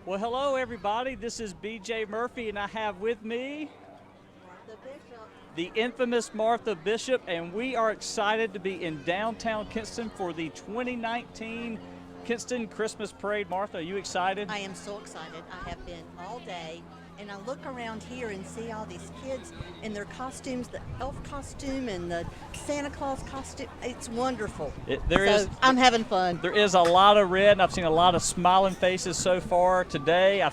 Well, hello, everybody. This is B.J. Murphy, and I have with me Martha Bishop. the infamous Martha Bishop, and we are excited to be in downtown Kinston for the 2019 Kinston Christmas Parade. Martha, are you excited? I am so excited. I have been all day, and I look around here and see all these kids in their costumes, the elf costume and the Santa Claus costume. It's wonderful. I'm having fun. There is a lot of red, and I've seen a lot of smiling faces so far today.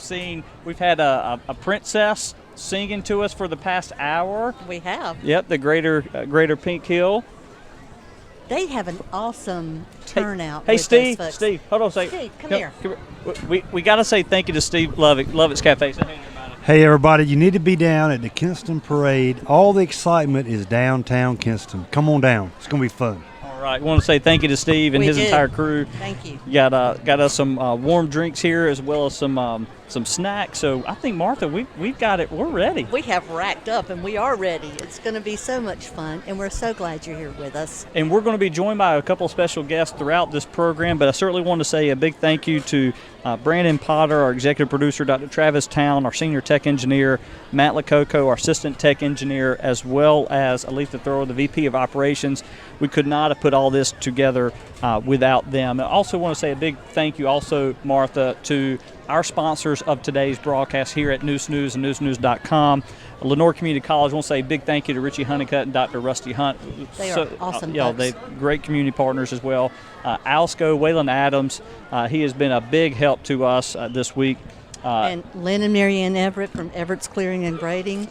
We've had a princess singing to us for the past hour. We have. Yep, the Greater Pink Hill. They have an awesome turnout. Hey, with Steve. those folks. Steve, hold on a second. Steve, come here. We got to say thank you to Steve Lovett's Cafe. Hey everybody, you need to be down at the Kinston Parade. All the excitement is downtown Kinston. Come on down. It's going to be fun. All right. I want to say thank you to Steve and his entire crew. Thank you. Got us some warm drinks here as well as some snacks. So I think, Martha, we've got it. We're ready. We have racked up, and we are ready. It's going to be so much fun, and we're so glad you're here with us. And we're going to be joined by a couple of special guests throughout this program, but I certainly want to say a big thank you to Brandon Potter, our executive producer, Dr. Travis Town, our senior tech engineer, Matt Lococo, our assistant tech engineer, as well as Aletha Thrower, the VP of operations. We could not have put all this together without them. I also want to say a big thank you also, Martha, to our sponsors of today's broadcast here at News News and newsnews.com. Lenore Community College, I want to say a big thank you to Richie Honeycutt and Dr. Rusty Hunt. They are awesome folks. They're great community partners as well. Alsco, Waylon Adams, he has been a big help to us this week. And Lynn and Marianne Everett from Everett's Clearing and Grading.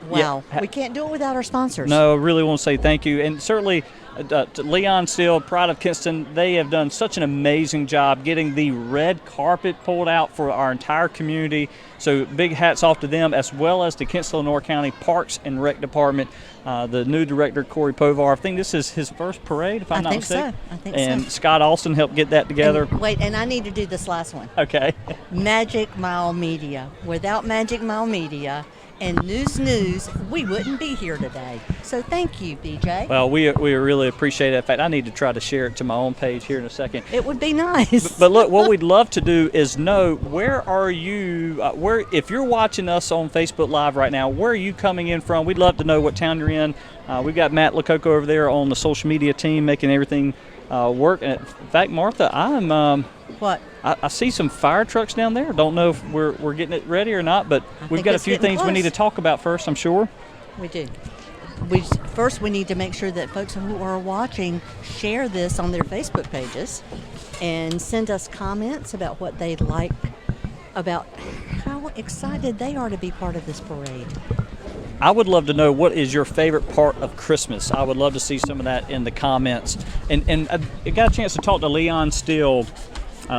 Wow. Yeah. We can't do it without our sponsors. No, I really want to say thank you. And certainly to Leon Steele, Pride of Kinston, they have done such an amazing job getting the red carpet pulled out for our entire community. So big hats off to them, as well as to Kinston, Lenore County Parks and Rec Department. The new director, Corey Povar. I think this is his first parade, if I'm not mistaken. I think so. And Scott Alston helped get that together. And I need to do this last one. Okay. Magic Mile Media. Without Magic Mile Media and News, we wouldn't be here today. So thank you, BJ. Well, we really appreciate it. In fact, I need to try to share it to my own page here in a second. It would be nice. But look, what we'd love to do is know, where are you, if you're watching us on Facebook Live right now, where are you coming in from? We'd love to know what town you're in. We've got Matt Lococo over there on the social media team making everything work. And in fact, Martha, What? I see some fire trucks down there. Don't know if we're getting it ready or not, but we've got a few things we need to talk about first, I'm sure. We do. First, we need to make sure that folks who are watching share this on their Facebook pages and send us comments about what they'd like, about how excited they are to be part of this parade. I would love to know, what is your favorite part of Christmas? I would love to see some of that in the comments. And I got a chance to talk to Leon Steele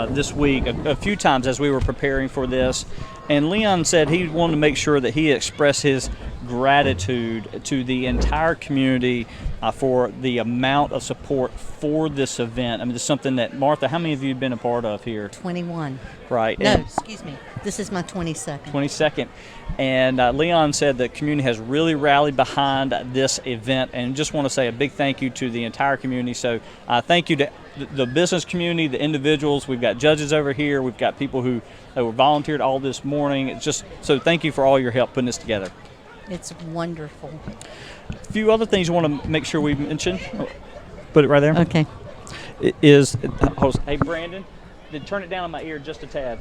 this week a few times as we were preparing for this. And Leon said he wanted to make sure that he expressed his gratitude to the entire community for the amount of support for this event. I mean, it's something that, Martha, how many of you have been a part of here? 21. Right. No, excuse me. This is my 22nd. 22nd. And Leon said the community has really rallied behind this event, and just want to say a big thank you to the entire community. So thank you to the business community, the individuals. We've got judges over here. We've got people who were volunteered all this morning. It's just, so thank you for all your help putting this together. It's wonderful. A few other things you want to make sure we mention. Put it right there. Okay. Hey, Brandon, turn it down in my ear just a tad.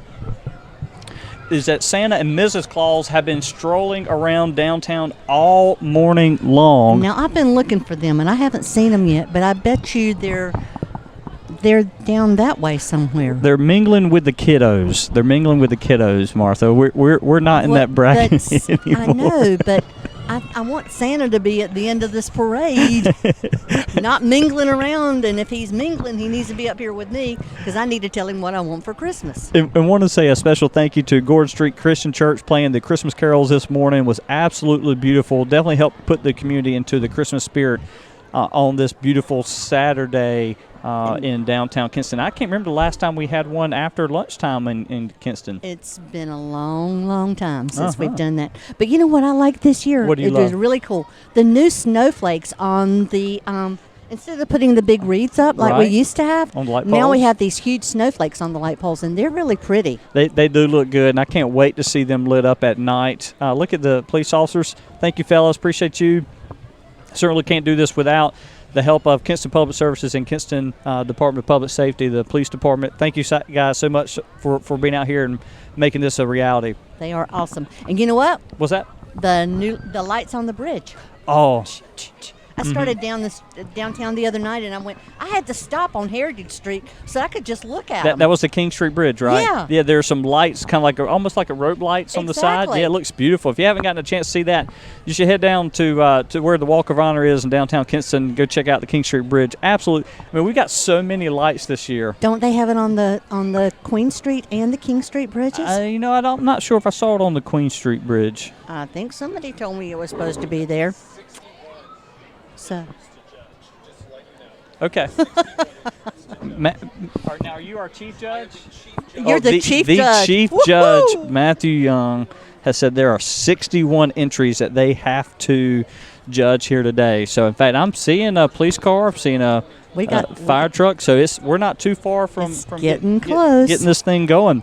Is that Santa and Mrs. Claus have been strolling around downtown all morning long. Now, I've been looking for them, and I haven't seen them yet, but I bet you they're down that way somewhere. They're mingling with the kiddos. Martha. We're not in that bracket anymore. I know, but I want Santa to be at the end of this parade, not mingling around. And if he's mingling, he needs to be up here with me, because I need to tell him what I want for Christmas. And want to say a special thank you to Gordon Street Christian Church. Playing the Christmas carols this morning was absolutely beautiful. Definitely helped put the community into the Christmas spirit on this beautiful Saturday in downtown Kinston. I can't remember the last time we had one after lunchtime in Kinston. It's been a long, long time since we've done that. But you know what I like this year? What do you love? love? It was really cool. The new snowflakes on the Instead of putting the big wreaths up like we Right. used to have, On the light now we poles. have these huge snowflakes on the light poles, and they're really pretty. They do look good, and I can't wait to see them lit up at night. Look at the police officers. Thank you, fellas. Appreciate you. Certainly can't do this without the help of Kinston Public Services and Kinston Department of Public Safety, the police department. Thank you guys so much for being out here and making this a reality. They are awesome. And you know what? What's that? The lights on the bridge. Oh, I started downtown the other night, and I had to stop on Heritage Street so I could just look at them. that was the King Street Bridge, right? Yeah. Yeah, there's some lights, kind of like almost like a rope lights on the side. Exactly. Yeah, it looks beautiful. If you haven't gotten a chance to see that, you should head down to where the Walk of Honor is in downtown Kinston. Go check out the King Street Bridge. Absolutely. I mean, we got so many lights this year. Don't they have it on the Queen Street and the King Street bridges? I'm not sure if I saw it on the Queen Street Bridge. I think somebody told me it was supposed to be there. So. Okay. Now, are you our chief judge? You're the chief the judge. Chief Woo-hoo! Judge, Matthew Young, has said there are 61 entries that they have to judge here today. So, in fact, I'm seeing a police car. I'm seeing a fire truck. So, we're not too far from getting close. Getting this thing going.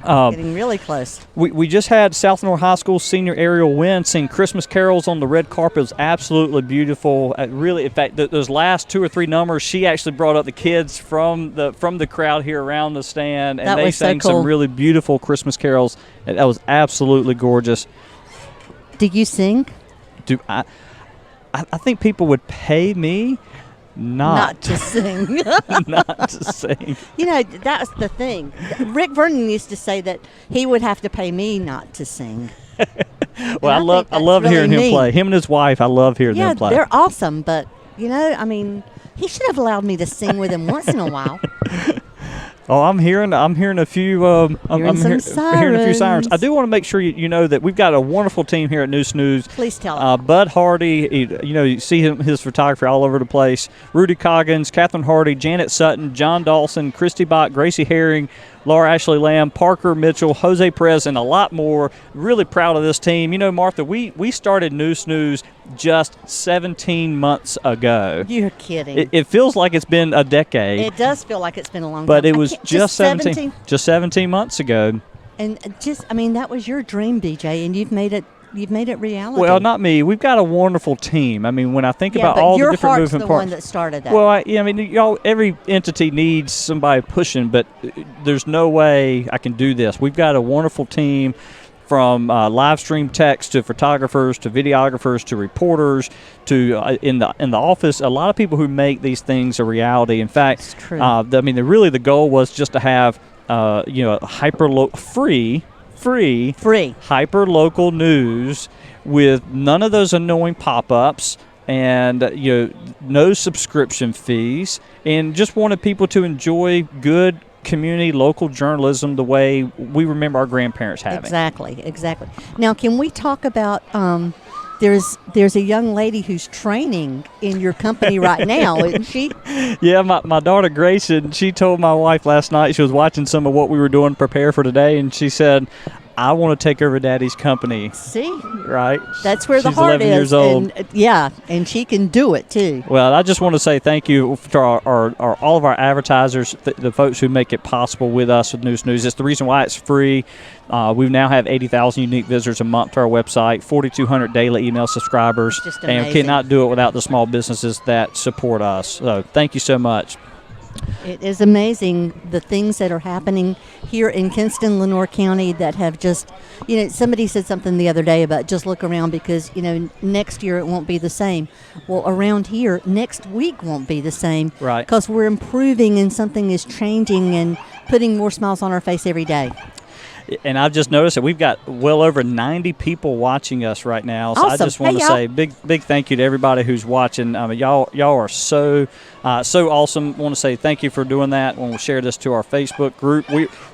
Getting really close. We just had South North High School senior Ariel Wynn sing Christmas carols on the red carpet. It was absolutely beautiful. Really, in fact, those last 2 or 3 numbers, she actually brought up the kids from the crowd here around the stand, and they sang so cool. some really beautiful Christmas carols. That was absolutely gorgeous. Do you sing? I think people would pay me not to sing. not to sing. You know, that's the thing. Rick Vernon used to say that he would have to pay me not to sing. Well, I love really hearing him neat. play. Him and his wife, I love hearing them play. Yeah, they're awesome, but, you know, I mean, he should have allowed me to sing with him once in a while. Oh, I'm hearing a few. I'm hearing a few sirens. I do want to make sure you know that we've got a wonderful team here at News Snooze. Please tell them. Bud Hardy, you see his photography all over the place. Rudy Coggins, Catherine Hardy, Janet Sutton, John Dawson, Christy Bach, Gracie Herring, Laura Ashley Lamb, Parker Mitchell, Jose Perez, and a lot more. Really proud of this team. You know, Martha, we started News Snooze just 17 months ago. You're kidding. It feels like it's been a decade. It does feel like it's been a long time. But it was just 17 months ago. And that was your dream, BJ, and you've made it reality. Well, not me. We've got a wonderful team. I mean, when I think about all the different moving the parts. one that started that. Well, y'all, every entity needs somebody pushing, but there's no way I can do this. We've got a wonderful team, from live stream text to photographers to videographers to reporters to in the office. A lot of people who make these things a reality. In fact, it's true. The goal was just to have free hyper local news with none of those annoying pop-ups and no subscription fees, and just wanted people to enjoy good community local journalism the way we remember our grandparents having. Exactly. Now, can we talk about there's a young lady who's training in your company right now, isn't she? Yeah, my daughter Grayson, she told my wife last night, she was watching some of what we were doing to prepare for today, and she said, I want to take over Daddy's company. See? Right? That's where She's the heart 11 is. years old. And she can do it too. Well, I just want to say thank you to all of our advertisers, the folks who make it possible with us with News News. It's the reason why it's free. We now have 80,000 unique visitors a month to our website, 4,200 daily email subscribers, Just and amazing. cannot do it without the small businesses that support us. So thank you so much. It is amazing the things that are happening here in Kinston, Lenoir County that have just, somebody said something the other day about just look around because, next year it won't be the same. Well, around here, next week won't be the same. Right. Because we're improving and something is changing and putting more smiles on our face every day. And I've just noticed that we've got well over 90 people watching us right now. So Awesome. I just want to say big thank you to everybody who's watching. Y'all are so awesome. Want to say thank you for doing that. When we share this to our Facebook group,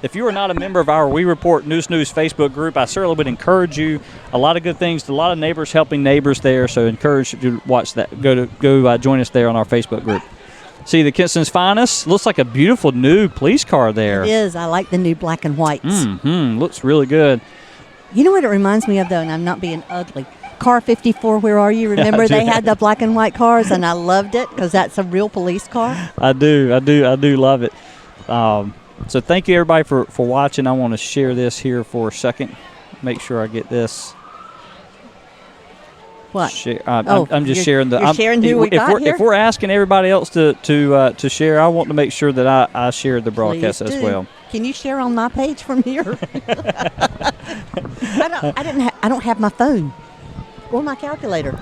if you are not a member of our We Report News Facebook group, I certainly would encourage you. A lot of good things. A lot of neighbors helping neighbors there. So encourage you to watch that. Go join us there on our Facebook group. See the Kinston's Finest. Looks like a beautiful new police car there. It is. I like the new black and whites. Looks really good. You know what it reminds me of, though, and I'm not being ugly, car 54, Where Are You? Remember do. they had the black and white cars, and I loved it because that's a real police car. I do love it. So thank you everybody for watching. I want to share this here for a second. Make sure I get this. What? I'm just sharing the. You're sharing who we got here? If we're asking everybody else to share, I want to make sure that I share the broadcast Please as do. well. Can you share on my page from here? I don't have my phone or my calculator.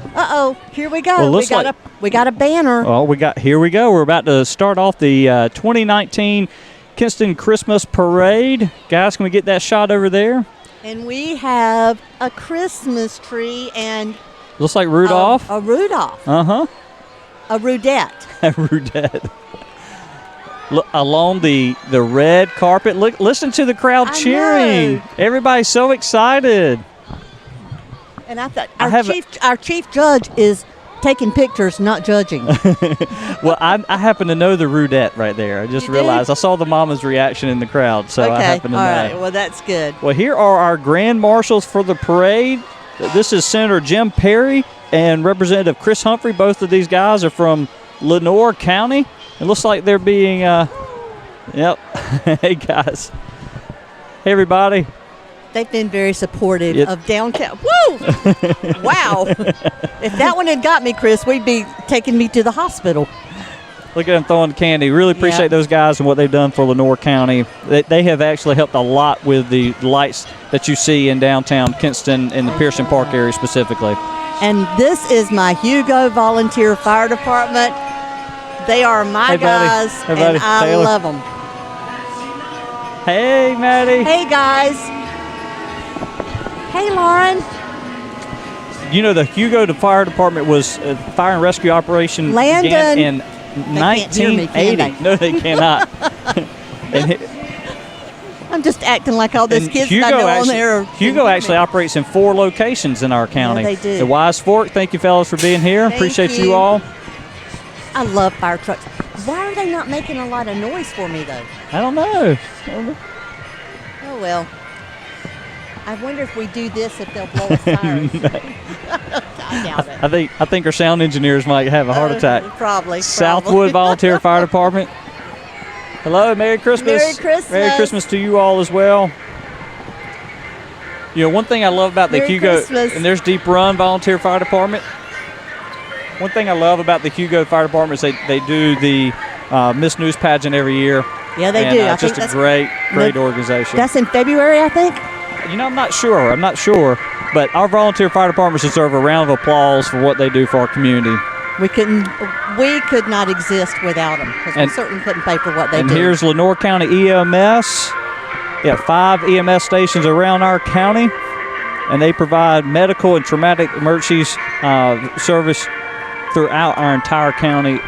Here we go. Well, we got a banner. Oh, here we go. We're about to start off the 2019 Kinston Christmas Parade. Guys, can we get that shot over there? And we have a Christmas tree and Looks like Rudolph. A Rudolph. Uh-huh. A Rudette. A Rudette. Look, along the red carpet. Look, listen to the crowd cheering. Know. Everybody's so excited. And I thought our chief judge is taking pictures, not judging. Well, I happen to know the Rudette right there. I just realized. I saw the mama's reaction in the crowd, so I happen to know. All right. Well, that's good. Well, here are our grand marshals for the parade. This is Senator Jim Perry and Representative Chris Humphrey. Both of these guys are from Lenoir County. It looks like they're being, yep. Hey, guys. Hey, everybody. They've been very supportive of downtown. Woo! Wow. If that one had got me, Chris, we'd be taking me to the hospital. Look at them throwing candy. Really appreciate those guys and what they've done for Lenoir County. They have actually helped a lot with the lights that you see in downtown Kinston and the Pearson Park area specifically. And this is my Hugo Volunteer Fire Department. They are my guys, and I Taylor. love them. Hey, Maddie. Hey, guys. Hey, Lauren. You know, the Hugo Fire Department was a fire and rescue operation began in 1980. No, they cannot. I'm just acting like all these kids that I know on there. Hugo actually operates in 4 locations in our county. Yeah, they do. The Wise Fork, thank you fellas for being here. Appreciate you all. I love fire trucks. Why are they not making a lot of noise for me, though? I don't know. Oh, well. I wonder if we do this, if they'll blow us sirens. I doubt it. I think our sound engineers might have a heart attack. Probably. Southwood Volunteer Fire Department. Hello, Merry Christmas. Merry Christmas. Merry Christmas to you all as well. You know, one thing I love about the Hugo, and there's Deep Run Volunteer Fire Department. One thing I love about the Hugo Fire Department is they do the Miss News pageant every year. Yeah, they do. It's just a great organization. That's in February, I think. You know, I'm not sure. But our volunteer fire departments deserve a round of applause for what they do for our community. We could not exist without them because we certainly couldn't pay for what they do. And here's Lenoir County EMS. We have 5 EMS stations around our county, and they provide medical and traumatic emergencies service throughout our entire county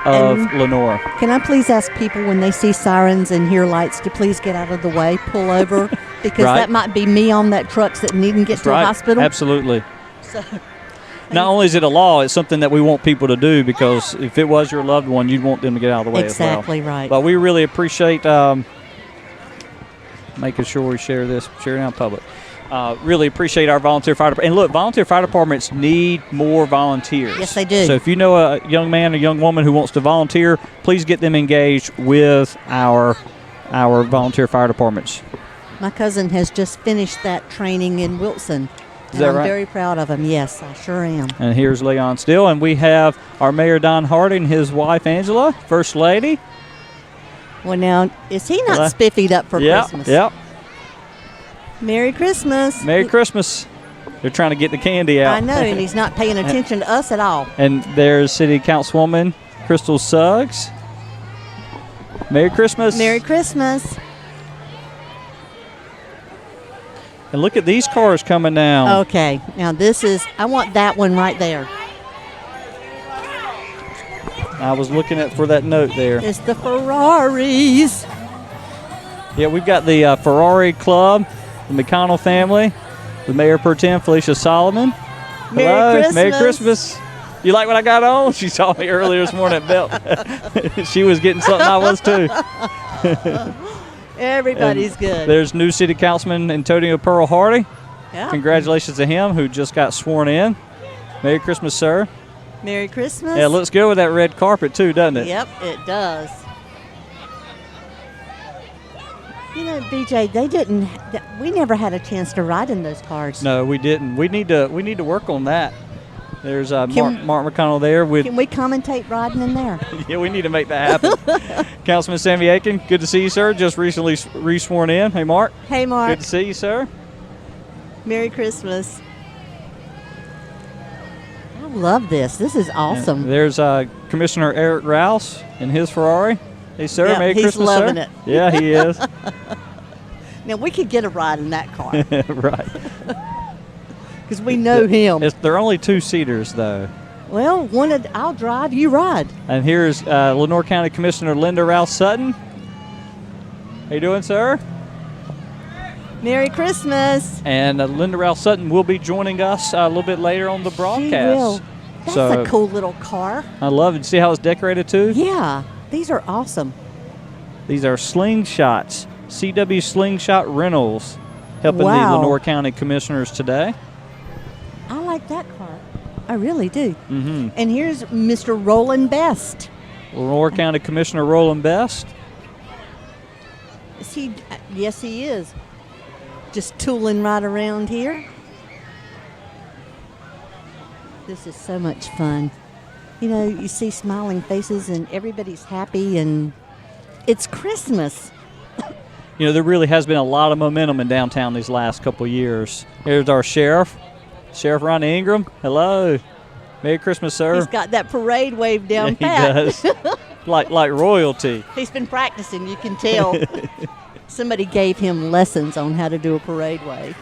of Lenoir. Can I please ask people when they see sirens and hear lights to please get out of the way, pull over, because that might be me on that truck that needn't get to the hospital. Absolutely. So, not only is it a law, it's something that we want people to do because if it was your loved one, you'd want them to get out of the way as well. Exactly right. But we really appreciate making sure we share it out in public. Really appreciate our volunteer fire department. And look, volunteer fire departments need more volunteers. Yes, they do. So if you know a young man or young woman who wants to volunteer, please get them engaged with our volunteer fire departments. My cousin has just finished that training in Wilson. Is that right? I'm very proud of him. Yes, I sure am. And here's Leon Still. And we have our Mayor Don Harding, his wife Angela, First Lady. Well, now, is he not spiffied up for Christmas? Yep. Merry Christmas. Merry Christmas. They're trying to get the candy out. I know, and he's not paying attention to us at all. And there's City Councilwoman Crystal Suggs. Merry Christmas. Merry Christmas. And look at these cars coming down. Okay, now I want that one right there. I was looking for that note there. It's the Ferraris. Yeah, we've got the Ferrari Club, the McConnell family, the Mayor Pro Tem, Felicia Solomon. Merry Christmas. Merry Christmas. You like what I got on? She saw me earlier this morning at Belt. She was getting something I was too. Everybody's good. There's new City Councilman Antonio Pearl Hardy. Yeah. Congratulations to him who just got sworn in. Merry Christmas, sir. Merry Christmas. Yeah, it looks good with that red carpet too, doesn't it? Yep, it does. You know, BJ, we never had a chance to ride in those cars. No, we didn't. We need to work on that. There's Mark McConnell there with. Can we commentate riding in there? Yeah, we need to make that happen. Councilman Sammy Aiken, good to see you, sir. Just recently re-sworn in. Hey, Mark. Hey, Mark. Good to see you, sir. Merry Christmas. I love this. This is awesome. And there's Commissioner Eric Rouse in his Ferrari. Hey, sir. Yeah, Merry he's Christmas, loving sir. it. Yeah, he is. Now, we could get a ride in that car Right. because we know him. They're only two-seaters, though. Well, I'll drive, you ride. And here's Lenoir County Commissioner Linda Rouse Sutton. How you doing, sir? Merry Christmas. And Linda Rouse Sutton will be joining us a little bit later on the broadcast. She will. That's So- a cool little car. I love it. See how it's decorated, too? Yeah, these are awesome. These are Slingshots, CW Slingshot Rentals, helping Wow. the Lenoir County Commissioners today. I like that car. I really do. Mm-hmm. And here's Mr. Roland Best. Lenoir County Commissioner Roland Best. Is he? Yes, he is. Just tooling right around here. This is so much fun. You know, you see smiling faces and everybody's happy and it's Christmas. You know, there really has been a lot of momentum in downtown these last couple of years. Here's our sheriff, Sheriff Ronnie Ingram. Hello. Merry Christmas, sir. He's got that parade wave down Yeah, pat. he does. like royalty. He's been practicing, you can tell. Somebody gave him lessons on how to do a parade wave.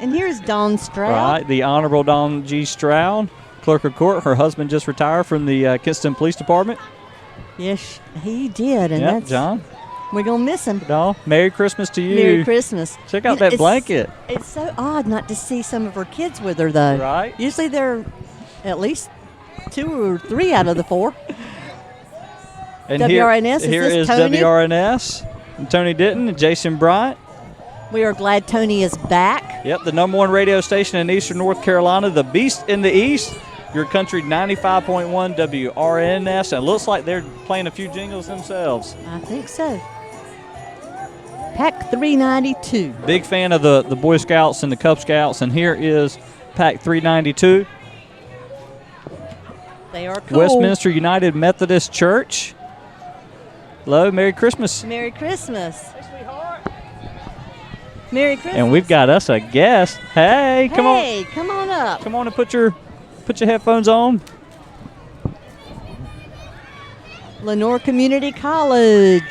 And here's Dawn Stroud. Right, the Honorable Dawn G. Stroud, Clerk of Court. Her husband just retired from the Kinston Police Department. Yes, he did. And Yeah, that's, John. we're going to miss him. Dawn, Merry Christmas to you. Merry Christmas. Check out You know, that blanket. It's so odd not to see some of her kids with her, though. Right. Usually they're at least 2 or 3 out of the 4. And WRNS, is here this is Tony? WRNS. And Tony Ditton and Jason Bryant. We are glad Tony is back. Yep, the #1 radio station in eastern North Carolina, the Beast in the East. Your country 95.1 WRNS. And it looks like they're playing a few jingles themselves. I think so. Pack 392. Big fan of the Boy Scouts and the Cub Scouts. And here is Pack 392. They are cool. Westminster United Methodist Church. Hello, Merry Christmas. Merry Christmas. Merry Christmas. And we've got us a guest. Hey, come on. Hey, come on up. Come on and put your headphones on. Lenoir Community College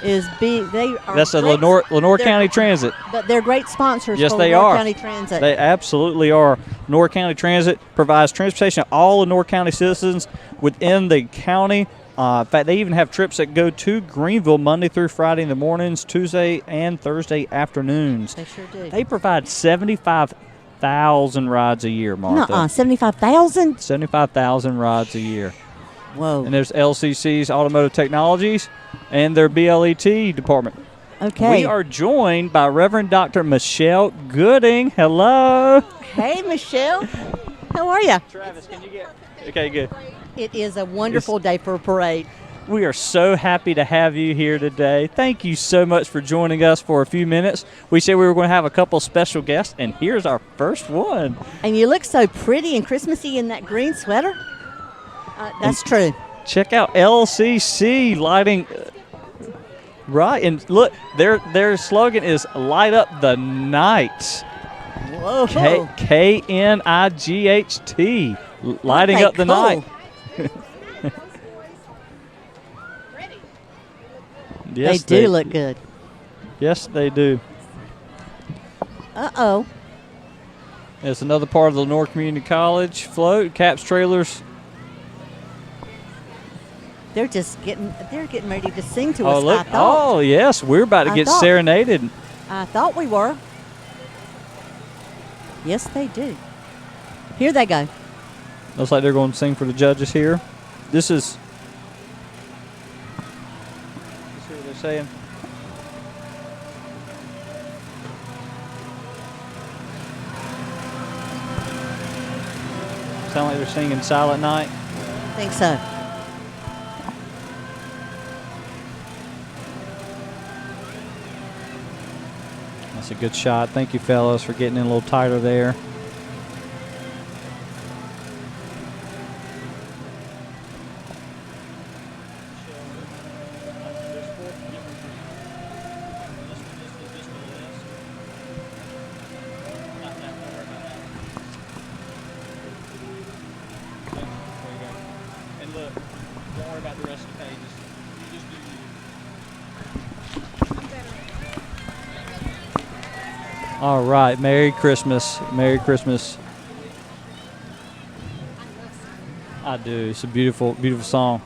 is they are That's a great- Lenoir they're- County Transit. But they're great sponsors Yes, for they Lenoir are. County Transit. They absolutely are. Lenoir County Transit provides transportation to all Lenoir County citizens within the county. In fact, they even have trips that go to Greenville Monday through Friday in the mornings, Tuesday and Thursday afternoons. They sure do. They provide 75,000 rides a year, Martha. Nuh-uh, 75,000? 75,000 rides a year. Whoa. And there's LCC's Automotive Technologies and their BLET department. Okay. We are joined by Reverend Dr. Michelle Gooding. Hello. Hey, Michelle. How are you? Travis, can you get... Okay, good. It is a wonderful day for a parade. We are so happy to have you here today. Thank you so much for joining us for a few minutes. We said we were going to have a couple special guests, and here's our first one. And you look so pretty and Christmassy in that green sweater. That's true. Check out LCC lighting. Right, and look, their slogan is "Light Up the Night." Whoa. KNIGHT, lighting Okay, up the cool. night. Yes, they do look good. Yes, they do. Uh-oh. It's another part of the Lenoir Community College float. Caps trailers. They're getting ready to sing to us. Oh, look. I thought. Oh, yes. We're about to I get thought. serenaded. I thought we were. Yes, they do. Here they go. Looks like they're going to sing for the judges here. This is. Let's see what they're saying. Sound like they're singing Silent Night. I think so. That's a good shot. Thank you, fellas, for getting in a little tighter there. And look, don't worry about the rest of the pages. You just do you. All right, Merry Christmas. Merry Christmas. I do. It's a beautiful, beautiful song.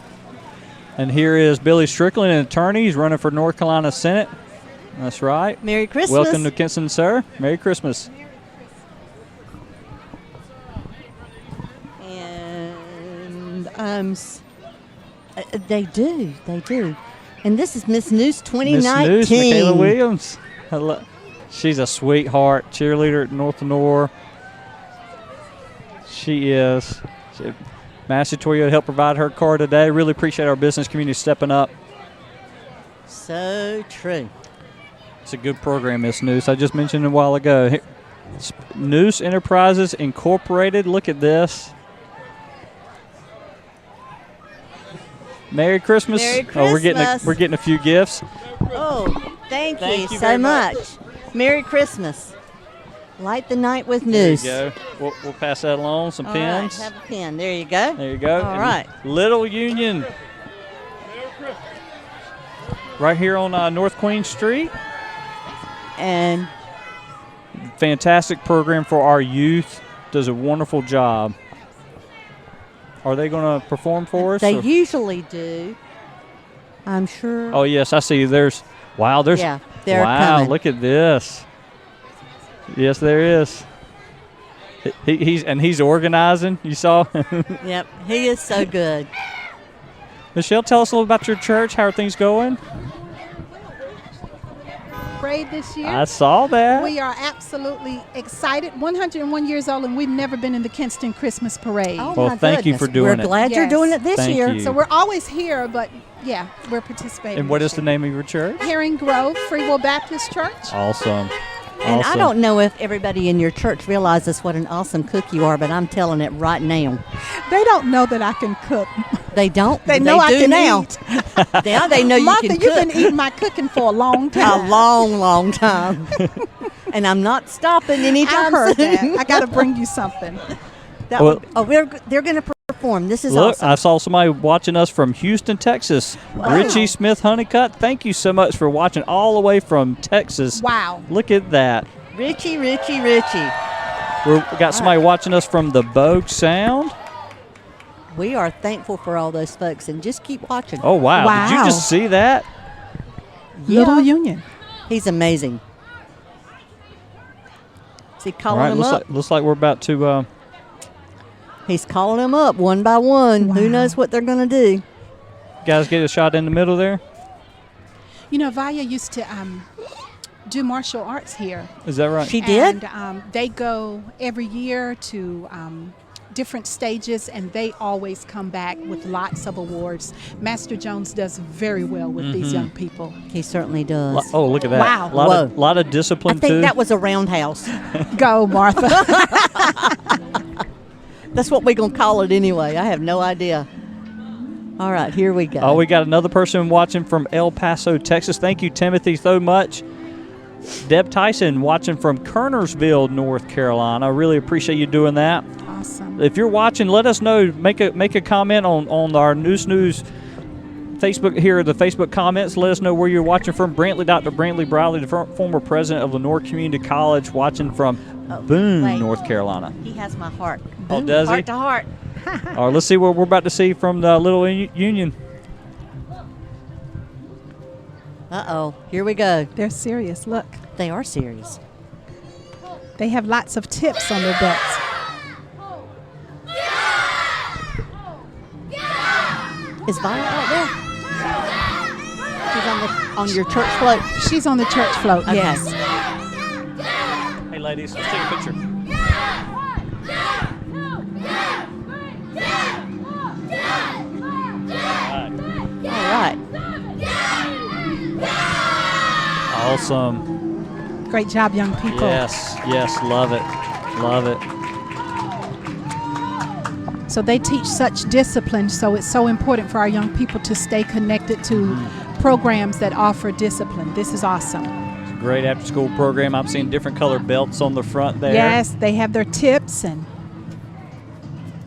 And here is Billy Strickland, an attorney. He's running for North Carolina Senate. That's right. Merry Christmas. Welcome to Kinston, sir. Merry Christmas. And they do. And this is Miss News 2019. Miss News, Michaela Williams. She's a sweetheart, cheerleader at North Lenore. She is. Massey Toyota helped provide her car today. Really appreciate our business community stepping up. So true. It's a good program, Miss Noose. I just mentioned a while ago. Noose Enterprises Incorporated. Look at this. Merry Christmas. Merry Oh, we're Christmas. getting a few gifts. Oh, thank you so very much. Merry Christmas. Light the night with There news. you go. We'll pass that along. Some All right, pins. have a pin. There you go. There you go. All And right. Little Union. Right here on North Queen Street. And Fantastic program for our youth. Does a wonderful job. Are they going to perform for us? they or- usually do. I'm sure. Oh, yes, I see. There's yeah, they're wow, coming. look at this. Yes, there is. He's organizing. You saw? Yep, he is so good. Michelle, tell us a little about your church. How are things going? Parade this year. I saw that. We are absolutely excited. 101 years old, and we've never been in the Kinston Christmas Parade. Oh, Well, my thank you goodness. for doing We're it. glad you're Yes. doing it this Thank year. you. So we're always here, but yeah, we're participating. And what this is the year. name of your church? Herring Grove Free Will Baptist Church. Awesome. And awesome. I don't know if everybody in your church realizes what an awesome cook you are, but I'm telling it right now. They don't know that I can cook. They don't. They know I do can now. eat. Now they know Martha, you can you've cook been eating my cooking for a long time. a long, long time. And I'm not stopping I anytime heard soon. that. I got to bring you something. Well- They're going to perform. This is Look, awesome. I saw somebody watching us from Houston, Texas. Wow. Richie Smith Honeycutt, thank you so much for watching all the way from Texas. Wow. Look at that. Richie. We got somebody watching us from the Bogue Sound. We are thankful for all those folks, and just keep watching. Oh, wow. Did you Wow. just see that? Yeah. Little Union. He's amazing. Is he All calling right, them up? looks like we're about to He's calling them up one by one. Who Wow. knows what they're going to do? guys get a shot in the middle there. You know, Vaya used to do martial arts here. Is that right? She did? And they go every year to different stages, and they always come back with lots of awards. Master Jones does very well with these young people. He certainly does. Oh, look at that. Wow. Lot of I discipline, think too. that was a roundhouse. Go, Martha. That's what we're going to call it anyway. I have no idea. All right, here we go. Oh, we got another person watching from El Paso, Texas. Thank you, Timothy, so much. Deb Tyson watching from Kernersville, North Carolina. I really appreciate you doing that. Awesome. If you're watching, let us know. Make a comment on our News Facebook here, the Facebook comments. Let us know where you're watching from. Dr. Brantley Briley, the former president of Lenore Community College, watching from Boone, wait. North Carolina. He has my heart. Oh, does he? Heart to heart. All right, let's see what we're about to see from the Little Union. Uh-oh. Here we go. They're serious. Look, They are serious. they have lots of tips on their belts. Is Violet out there? She's on your church float. She's on the church float, Okay. yes. Hey, ladies, let's take a picture. Awesome. Great job, young people. Yes, love it. Love it. So they teach such discipline, so it's so important for our young people to stay connected to programs that offer discipline. This is awesome. It's a great after-school program. I'm seeing different color belts on the front there. Yes, they have their tips. And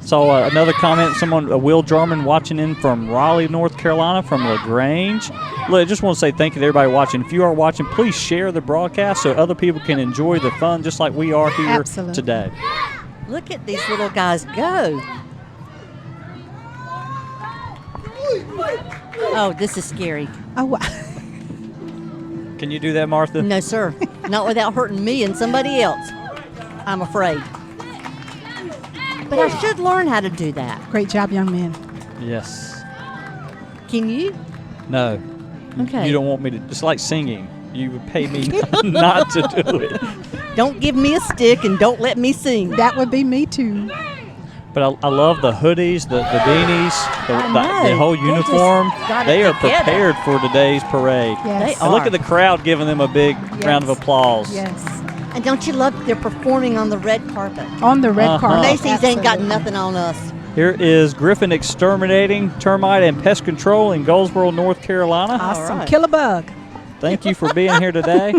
Saw another comment, Will Jarman watching in from Raleigh, North Carolina, from LaGrange. Look, I just want to say thank you to everybody watching. If you are watching, please share the broadcast so other people can enjoy the fun just like we are here Absolutely. today. Look at these little guys go. Oh, this is scary. oh, wow. Can you do that, Martha? No, sir. Not without hurting me and somebody else. I'm afraid. But I should learn how to do that. Great job, young men. Yes. Can you? No. Okay. You don't want me to. It's like singing. You would pay me not to do it. Don't give me a stick and don't let me sing. That would be me too. But I love the hoodies, the beanies, I know. the whole They just uniform. got it They are together. prepared for today's parade. Yes. They And look are. at the crowd giving them a big round of Yes. applause. Yes. And don't you love they're performing on the red carpet? On the red Uh-huh. carpet. Macy's ain't got Absolutely. nothing on us. Here is Griffin Exterminating Termite and Pest Control in Goldsboro, North Carolina. Awesome. All right. Kill a bug. Thank you for being here today.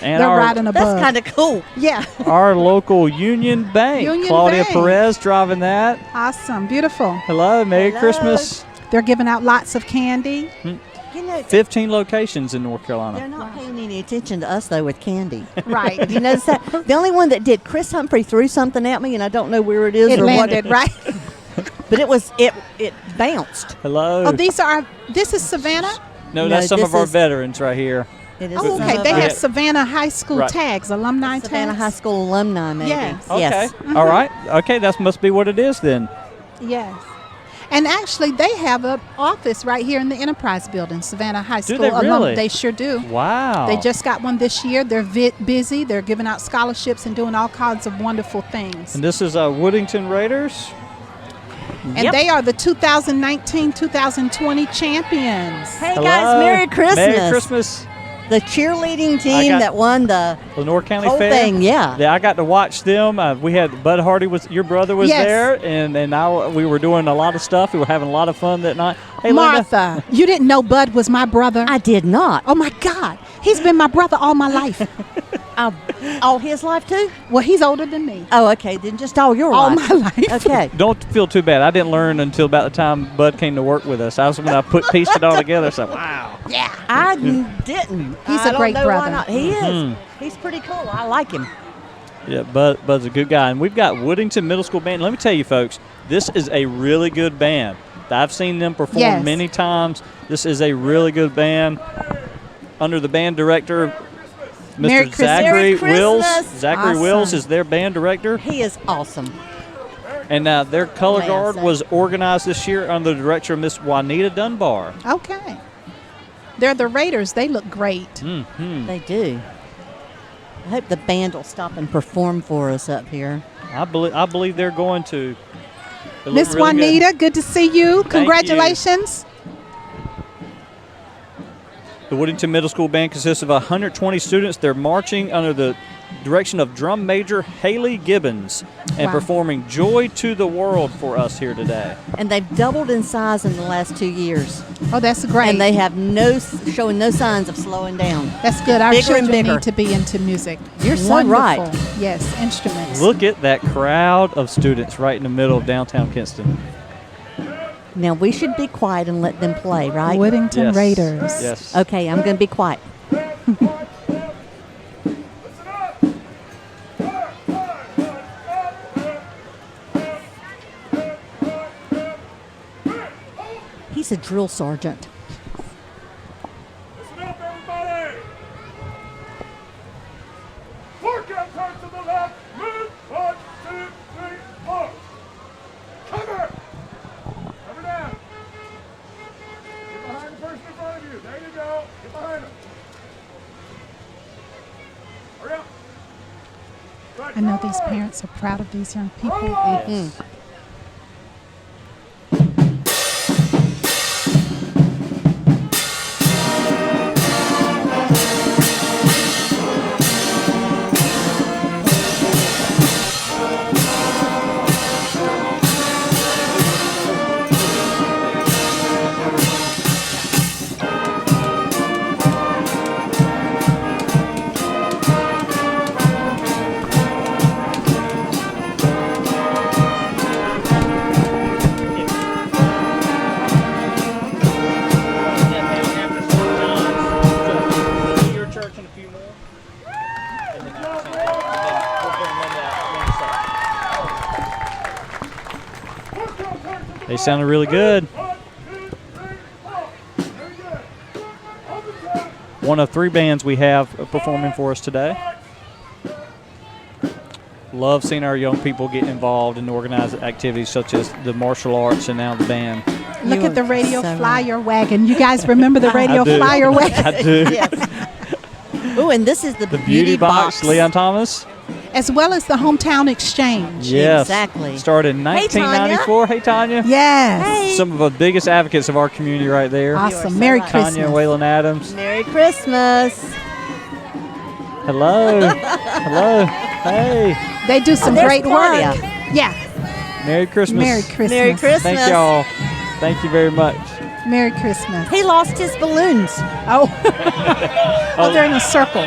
And They're riding a That's bug. kind of cool. Yeah. our local Union Bank. Union Claudia Bank. Perez driving that. Awesome. Beautiful. Hello, Merry Hello. Christmas. They're giving out lots of candy. You know, 15 locations in North they're Carolina. not paying any attention to us, though, with candy. Right. Did you notice that? The only one that did, Chris Humphrey threw something at me, and I don't know where it is It or landed, what. right? But it bounced. Hello. Oh, this is Savannah? no, No, that's some this of our is- veterans right here. It is Oh, some okay. of They our have Savannah High School Right. tags, alumni Savannah tags. High School alumni, maybe. Yes. Okay. Yes. All right. Okay, that must be what it is then. Yes. And actually, they have an office right here in the Enterprise Building, Savannah High Do School they really? They sure do. Wow. They just got one this year. They're busy. They're giving out scholarships and doing all kinds of wonderful things. And this is Woodington Raiders. And Yep. they are the 2019-2020 champions. Hey, Hello. guys, Merry Christmas. Merry Christmas. The cheerleading team got- that won the Lenore County whole Fair. thing, yeah. Yeah, I got to watch them. We had Bud Hardy your brother was Yes. there, and we were doing a lot of stuff. We were having a lot of fun that night. Hey, Linda. Martha, you didn't know Bud was my brother? I did not. Oh, my God. He's been my brother all my life. All his life, too? Well, he's older than me. Oh, okay. Then just all your All life. my life. Okay. Don't feel too bad. I didn't learn until about the time Bud came to work with us. That was when I pieced it all together. So, wow. Yeah. I didn't. He's I a great don't know why brother. not. He is. Mhm. He's pretty cool. I like him. Yeah, Bud's a good guy. And we've got Woodington Middle School Band. Let me tell you, folks, this is a really good band. I've seen them perform Yes. many times. This is a really good band. Under the band director, Merry Mr. Christmas. Zachary Merry Wills. Christmas. Zachary Awesome. Wills is their band director. He is awesome. And their color May I guard say. was organized this year under the direction of Miss Juanita Dunbar. Okay. They're the Raiders. They look great. Mm-hmm. They do. I hope the band will stop and perform for us up here. I believe they're going to. They look Miss really good. Juanita, good to see you. you. Congratulations. The Woodington Middle School Band consists of 120 students. They're marching under the direction of drum major Haley Gibbons and Wow. performing Joy to the World for us here today. And they've doubled in size in the last 2 years. Oh, that's great. And they have showing no signs of slowing down. That's good. Our Bigger and children bigger. need to be into music. You're so Wonderful. right. Yes, instruments. Look at that crowd of students right in the middle of downtown Kinston. Now we should be quiet and let them play, right? Woodington Yes. Raiders. Yes. Okay, I'm going to be quiet. He's a drill sergeant. Listen up, everybody! Work out turn to the left. Move. 1, 2, 3, 4. Cover! Cover down. Get behind the person in front of you. There you go. Get behind him. Hurry up. Right. I know these parents are proud of these young people. Yes. They sounded really good. 1, 2, 3, 4. Very good. On the top. One of 3 bands we have performing for us today. Love seeing our young people get involved in organized activities such as the martial arts and now the band. Look You at the are radio so flyer wagon. You guys remember the radio I do. flyer wagon? I do. Yes. Oh, and this is the The Beauty Box, Leon Thomas. As well as the hometown exchange. Yes. Exactly. Started in 1994. Hey, Tanya. Yes. Hey. Some of the biggest advocates of our community right there. Awesome. so Merry right. Tanya Christmas. and Waylon Adams. Merry Christmas. Hello. Hello. Hey. They do some there's great work. Claudia. Yeah. Merry Christmas. Merry Christmas. Merry Christmas. Thank y'all. Thank you very much. Merry Christmas. He lost his balloons. Oh. Oh, they're in a circle.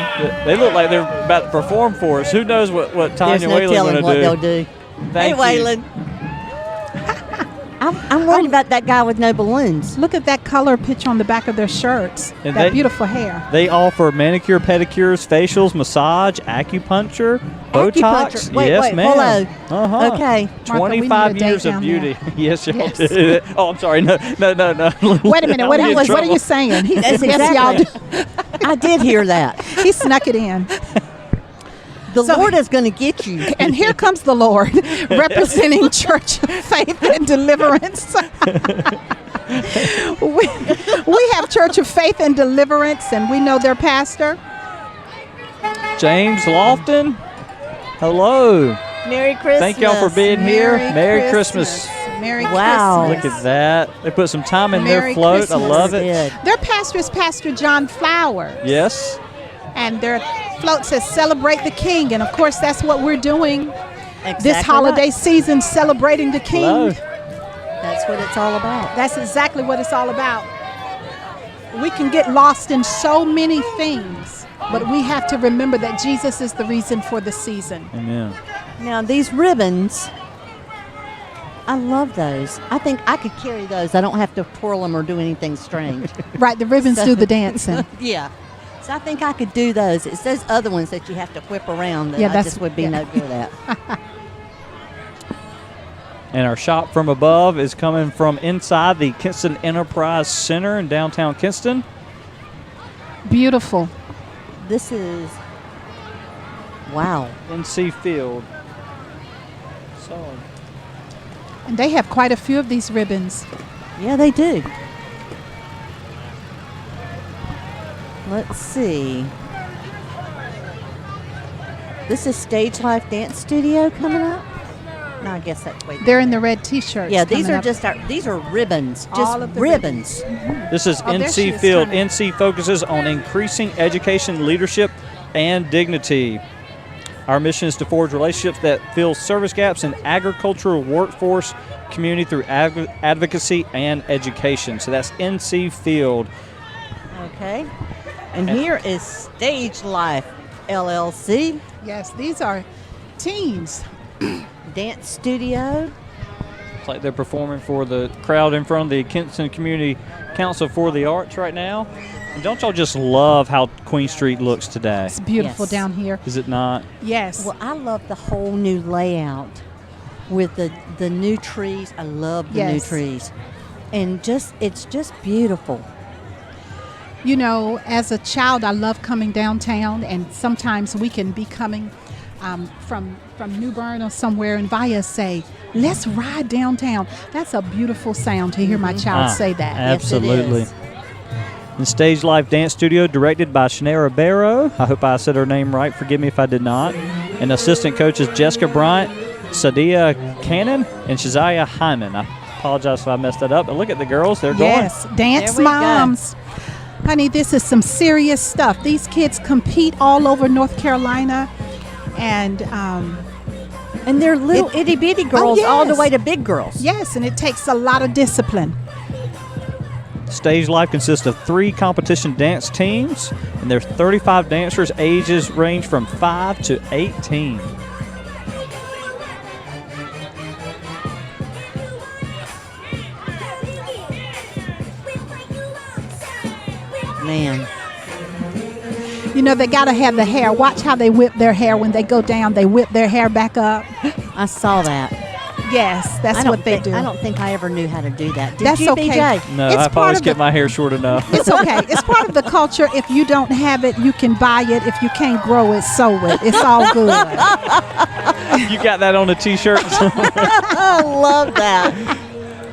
They look like they're about to perform for us. Who knows what Tanya There's and no Waylon's telling going what to they'll do. do. Thank hey, you. Waylon. I'm worried about that guy with no balloons. Look at that color pitch on the back of their shirts. And that they- beautiful hair. They offer manicure, pedicures, facials, massage, acupuncture, Botox. Acupuncture. Wait, yes, wait, ma'am. hello. Uh-huh. Okay. Martha, we need 25 a date years of down beauty. yes, y'all Yes. do. Oh, I'm sorry. No. Wait a minute. What, I'll be in what are trouble. you saying? He, That's yes, y'all exactly. do. I did hear that. He snuck it in. The So- Lord is going to get you. And here comes the Lord, representing Church of Faith and Deliverance. we have Church of Faith and Deliverance, and we know their pastor. James Lofton. Hello. Merry Christmas. Thank y'all for being here. Merry Christmas. Merry Wow. Look Christmas. at that. They put some time in Merry their float. Christmas. I love it. Did. Their pastor is Pastor John Flowers, Yes. and their float says "Celebrate the King," and of course that's what we're doing Exactly this holiday right. season, celebrating the King. Hello. That's what it's all about. That's exactly what it's all about. We can get lost in so many things, but we have to remember that Jesus is the reason for the season. Amen. Now, these ribbons, I love those. I think I could carry those. I don't have to twirl them or do anything strange. Right, the ribbons So- do the dancing. Yeah. So I think I could do those. It's those other ones that you have to whip around that Yeah, I that's- just would be yeah. no good at. And our shot from above is coming from inside the Kinston Enterprise Center in downtown Kinston. Beautiful. This is, wow. NC Field. So, And they have quite a few of these ribbons. Yeah, they do. Let's see. This is Stage Life Dance Studio coming up. No, I guess that's way. They're in the red T-shirts. Yeah, these coming are up. just these are ribbons, just All of the ribbons. this is Oh, there she NC is Field. turning. NC focuses on increasing education, leadership, and dignity. Our mission is to forge relationships that fill service gaps in agricultural workforce community through advocacy and education. So that's NC Field. Okay, and here is Stage Life LLC Yes, these are teens. Dance Studio. It's like they're performing for the crowd in front of the Kinston Community Council for the Arts right now. And don't y'all just love how Queen Street looks today? It's beautiful Yes. down here. Is it not? Yes. Well, I love the whole new layout with the new trees. I love the new Yes. trees, and it's just beautiful. You know, as a child, I love coming downtown, and sometimes we can be coming from New Bern or somewhere, and Via say, "Let's ride downtown." That's a beautiful sound to hear my child say that. Absolutely. Yes, it is. And Stage Life Dance Studio, directed by Shanera Barrow. I hope I said her name right. Forgive me if I did not. And assistant coaches Jessica Bryant, Sadia Cannon, and Shaziah Hyman. I apologize if I messed that up. But look at the girls. They're Yes, dance There we go. moms. Honey, this is some serious stuff. These kids compete all over North Carolina, and And they're little itty bitty girls all the yes. way to big girls. yes, and it takes a lot of discipline. going. Stage Life consists of 3 competition dance teams, and there's 35 dancers. Ages range from 5 to 18. Man, You know, they got to have the hair. Watch how they whip their hair when they go down. They whip their hair back up. I saw that. Yes, that's I don't what they think, do. I don't think I ever knew how to do that. Did That's you, okay. BJ? No, It's I've part always of kept the- my hair short enough. It's okay. It's part of the culture. If you don't have it, you can buy it. If you can't grow it, sow it. It's all good. You got that on a T-shirt? I love that.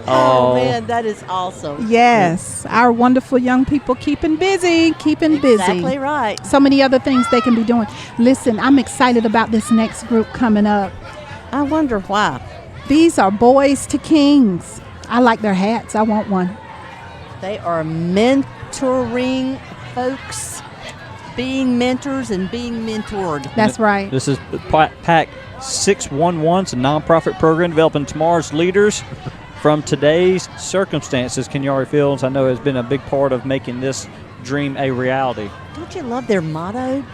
Oh. Oh, man, that is awesome. Yes, our wonderful young people keeping busy, Exactly right. So many other things they can be doing. Listen, I'm excited about this next group coming up. I wonder why. These are Boys to Kings. I like their hats. I want one. They are mentoring folks, being mentors and being mentored. That's right. This is PAC 611. It's a nonprofit program developing tomorrow's leaders from today's circumstances. Kenyari Fields, I know, has been a big part of making this dream a reality. Don't you love their motto?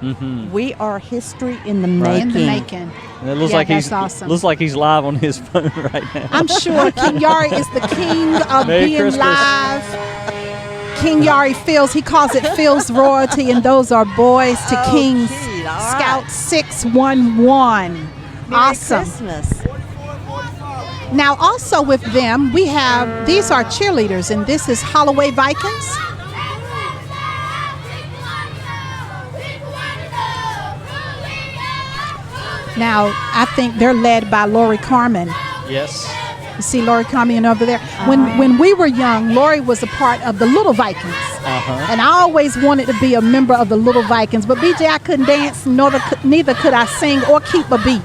Mm-hmm. We are history in the Right. making. In the making. And it looks Yeah, like that's he's awesome. looks like he's live on his phone right now. I'm sure King Yari is the king of Merry being Christmas. live. King Yari Fields, he calls it Fields Royalty, and those are Boys to Oh, Kings. cute. All Scout right. 611. Merry Awesome. Christmas. Now, also with them, we have, these are cheerleaders, and this is Holloway Vikings. Now, I think they're led by Lori Carmen. Yes. You see Lori Carmen over there? When we were young, Lori was a part of the Little Vikings. Uh-huh. And I always wanted to be a member of the Little Vikings, but BJ, I couldn't dance, neither could I sing or keep a beat.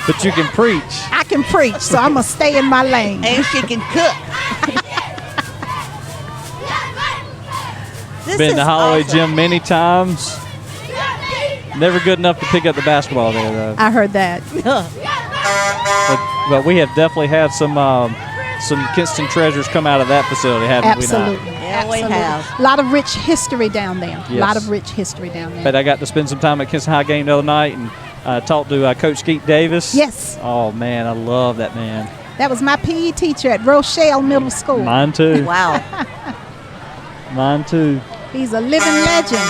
But you can preach. I can preach, so I'm going to stay in my lane. And she can cook. This Been is to Holloway awesome. Gym many times. Never good enough to pick up the basketball there, though. I heard that. But we have definitely had some Kinston treasures come out of that facility, haven't Absolutely. we not? Yeah, we Absolutely. have. A lot of rich history down there. A Yes. lot of rich history down there. But I got to spend some time at Kinston High game the other night and talked to Coach Skeet Davis. Yes. Oh, man, I love that man. That was my PE teacher at Rochelle Middle School. Mine too. Wow. Mine too. He's a living legend.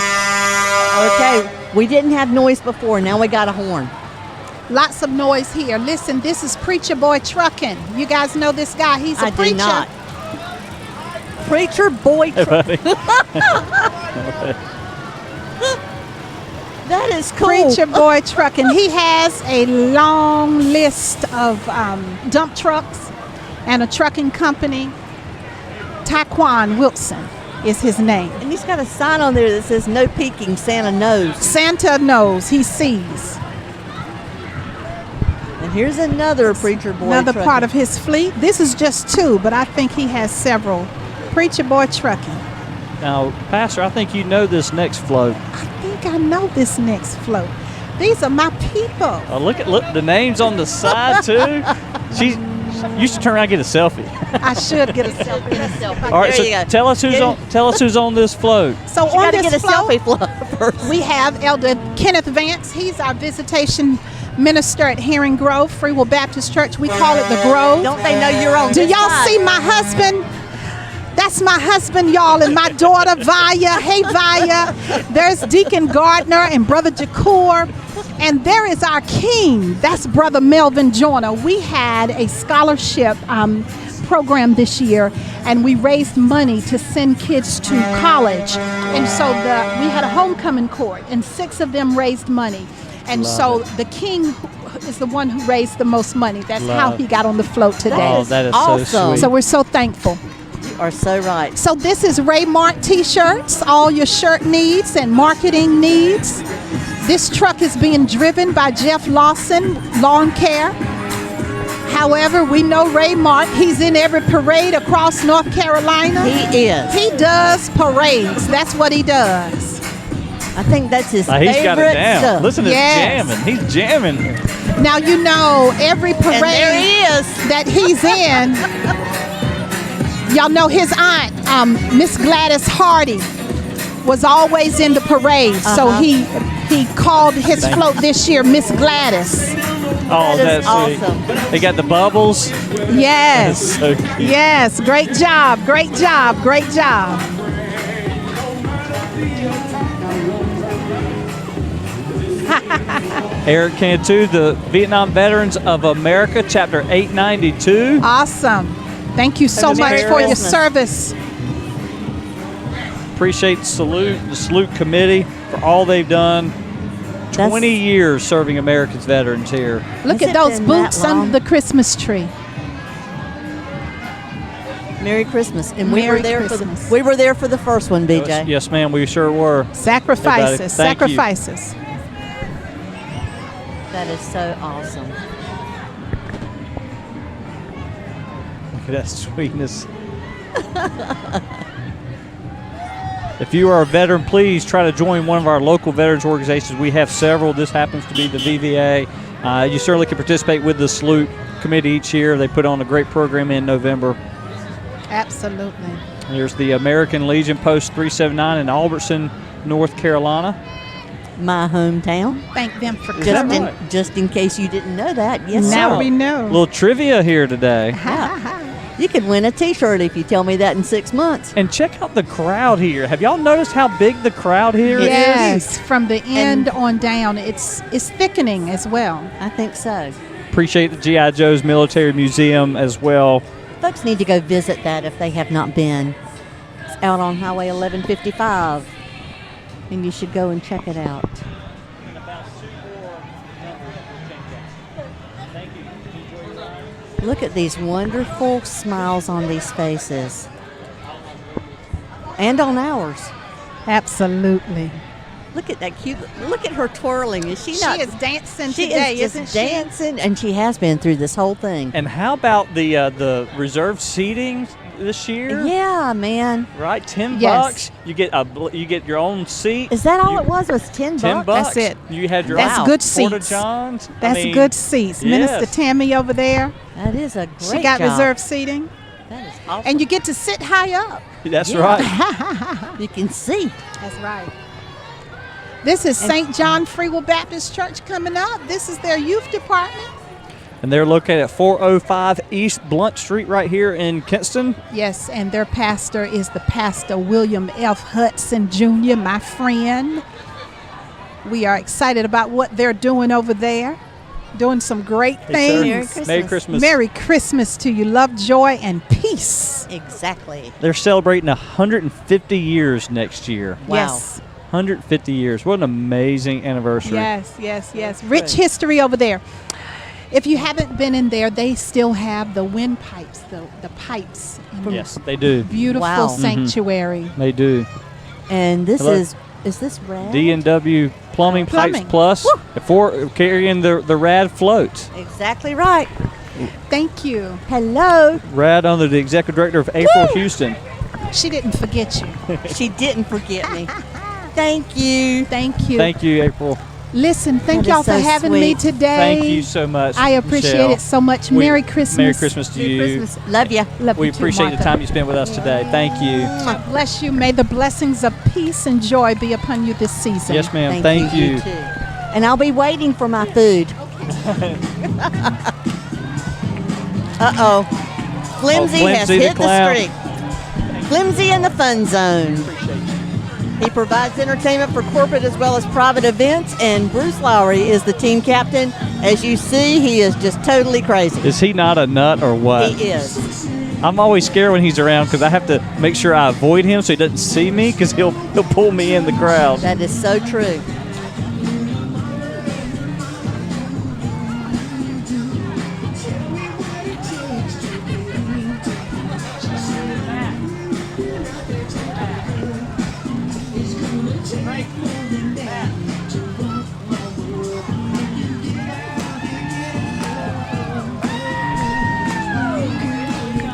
Okay, we didn't have noise before. Now we got a horn. Lots of noise here. Listen, this is Preacher Boy Trucking. You guys know this guy. He's a I preacher. do not. Preacher Boy. That is cool. Preacher Boy Trucking. He has a long list of dump trucks and a trucking company. Taquan Wilson is his name. And he's got a sign on there that says "No peeking, Santa knows." Santa knows, he sees. And here's another Preacher Boy. Another trucking. part of his fleet. This is just two, but I think he has several. Preacher Boy Trucking. Now, Pastor, I think you know this next float. I think I know this next float. These are my people. Oh, look, the name's on the side too. You should turn around and get a selfie. I should get a selfie. All right, There so you go. tell us who's on this float. So You on gotta this get a float, selfie float first. we have Elder Kenneth Vance. He's our visitation minister at Herring Grove Free Will Baptist Church. We call it the Grove. Don't they know you're on? Do this y'all side? see my husband? That's my husband, y'all, and my daughter, Vaya. Hey, Vaya. There's Deacon Gardner and Brother Jacour. And there is our king. That's Brother Melvin Joyner. We had a scholarship program this year, and we raised money to send kids to college. And so we had a homecoming court, and 6 of them raised money. And so the king is the one who raised the most money. That's how he got on the float today. Oh, that is awesome. so sweet. So we're so thankful. You are so right. So this is Ray Mark t-shirts, all your shirt needs and marketing needs. This truck is being driven by Jeff Lawson, Lawn Care. However, we know Ray Mark. He's in every parade across North Carolina. He is. He does parades. That's what he does. I think that's his He's favorite got it down. stuff. Listen to Yes. his jamming. He's jamming. Now you know every And there parade he is. that he's in. Y'all know his aunt, Miss Gladys Hardy, was always in the parade. So he called his float this year Miss Gladys. Oh, That is that's sweet. awesome. They got the bubbles. Yes. That's so cute. Yes. Great job. Great job. Great job. Eric Cantu, the Vietnam Veterans of America, Chapter 892. Awesome. Thank you so And much Merry for your Christmas. service. Appreciate the Salute Committee for all they've done. 20 years serving America's veterans here. Look Has at it those been that boots under long? the Christmas tree. Merry Christmas. And Merry Christmas. we were there for the first one, BJ. Yes, ma'am, we sure were. Sacrifices. Thank you. Sacrifices. That is so awesome. Look at that sweetness. If you are a veteran, please try to join one of our local veterans organizations. We have several. This happens to be the VVA. You certainly can participate with the Salute Committee each year. They put on a great program in November. Absolutely. There's the American Legion Post 379 in Albertson, North Carolina. My hometown. Thank them for Is that coming. right? Just in case you didn't know that. Yes, Now sir. we know. A little trivia here today. You could win a T-shirt if you tell me that in 6 months. And check out the crowd here. Have y'all noticed how big the crowd here is? Yes, from the end on down, it's thickening as well. I think so. Appreciate the G.I. Joe's Military Museum as well. Folks need to go visit that if they have not been. It's out on Highway 1155, and you should go and check it out. Look at these wonderful smiles on these faces. And on ours. Absolutely. Look at that cute. Look at her twirling. Is she not? She is dancing She today, is isn't just dancing, and she has been through this whole thing. And how about the reserved seating this year? Yeah, man. Right, $10. Yes. You get your own seat. Is that all You- it was? Was $10? $10. That's it. You had your That's own good Porta seats. Johns. I That's mean, good seats. Minister yes. Tammy over there, That is a great she got job. reserved seating. That is awesome. And you get to sit high up. That's Yeah. right. You can see. That's right. This is St. John Free Will Baptist Church coming up. This is their youth department. And they're located at 405 East Blunt Street right here in Kinston. Yes, and their pastor is the pastor William F. Hudson Jr., my friend. We are excited about what they're doing over there, doing some great Hey, sir. things. Merry Christmas. Merry Christmas. Merry Christmas to you. Love, joy, and peace. Exactly. They're celebrating 150 years next year. Wow. Yes. 150 years. What an amazing anniversary. Yes, yes, yes. Rich history over there. If you haven't been in there, they still have the windpipes, the pipes. Yes, they do. Beautiful Wow. sanctuary. They do. And this Hello. is this red? D&W Plumbing Pipes Plumbing. Plus for carrying the rad floats. Exactly right. Thank you. Hello. Rad under the executive director of April Houston. She didn't forget you. She didn't forget me. Thank you. Thank you. Thank you, April. Listen, thank That y'all is for so having sweet. me today. Thank you so much. I appreciate Michelle. it so much. We- Merry Christmas. Merry Christmas to Merry you. Christmas. Love you. Love We you too, appreciate the Martha. time you spent with us today. Thank you. God bless you. May the blessings of peace and joy be upon you this season. Yes, ma'am. Thank Thank you. you. Too. And I'll be waiting for my food. Uh-oh. Flimsy, Flimsy has the hit the clown. street. Flimsy in the fun zone. He provides entertainment for corporate as well as private events, and Bruce Lowry is the team captain. As you see, he is just totally crazy. Is he not a nut or what? He is. I'm always scared when he's around because I have to make sure I avoid him so he doesn't see me because he'll pull me in the crowd. That is so true.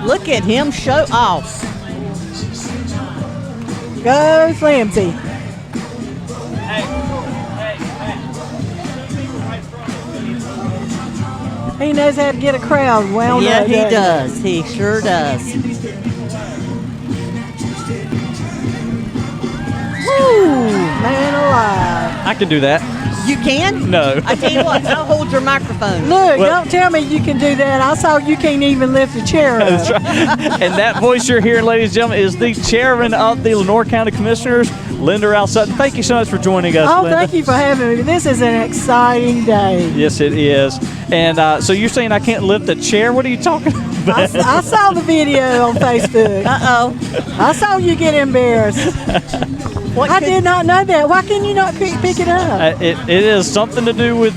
Look at him show off. Go Flimsy. He knows how to get a crowd wound Yeah, up. he doesn't does. He sure does. Woo! Man alive. I can do that. You can? No. I tell you what, I'll hold your microphone. Look, Well- don't tell me you can do that. I saw you can't even lift a chair up. That's right. And that voice you're hearing, ladies and gentlemen, is the chairman of the Lenore County Commissioners. Linda Rouse Sutton, thank you so much for joining us, Oh, Linda. thank you for having me. This is an exciting day. Yes, it is. And so you're saying I can't lift a chair? What are you talking about? I saw the video on Facebook. Uh-oh. I saw you get embarrassed. I did not know that. Why can you not pick it up? It is something to do with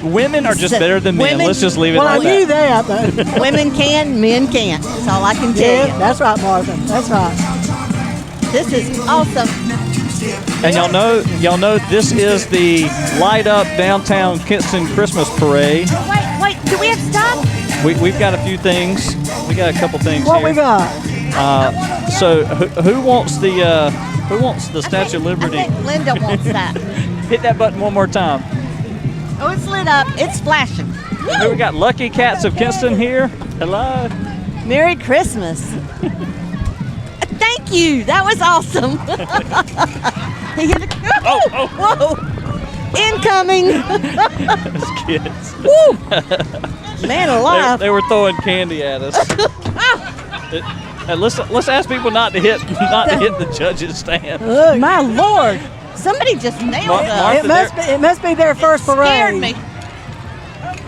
women are just better than men. Women- Let's just leave it Well, I like knew that. that, but Women can, men can't. That's all I can tell yeah, you. that's right, Martha. That's right. This is awesome. And y'all know this is the Light Up Downtown Kinston Christmas Parade. Wait, do we have stuff? We've got a few things. We got a couple things What here. we got? So who wants the Statue of Liberty? I think Linda wants that. Hit that button one more time. Oh, it's lit up. It's flashing. Who we got? Lucky Cats of Kinston here. Hello. Merry Christmas. Thank you. That was awesome. He hit a, Whoa. Incoming. Those kids. Woo. Man alive. They were throwing candy at us. Let's ask people not to hit the judges' stand. My Lord. Somebody just nailed Martha, us. It must be their first parade. Scared me.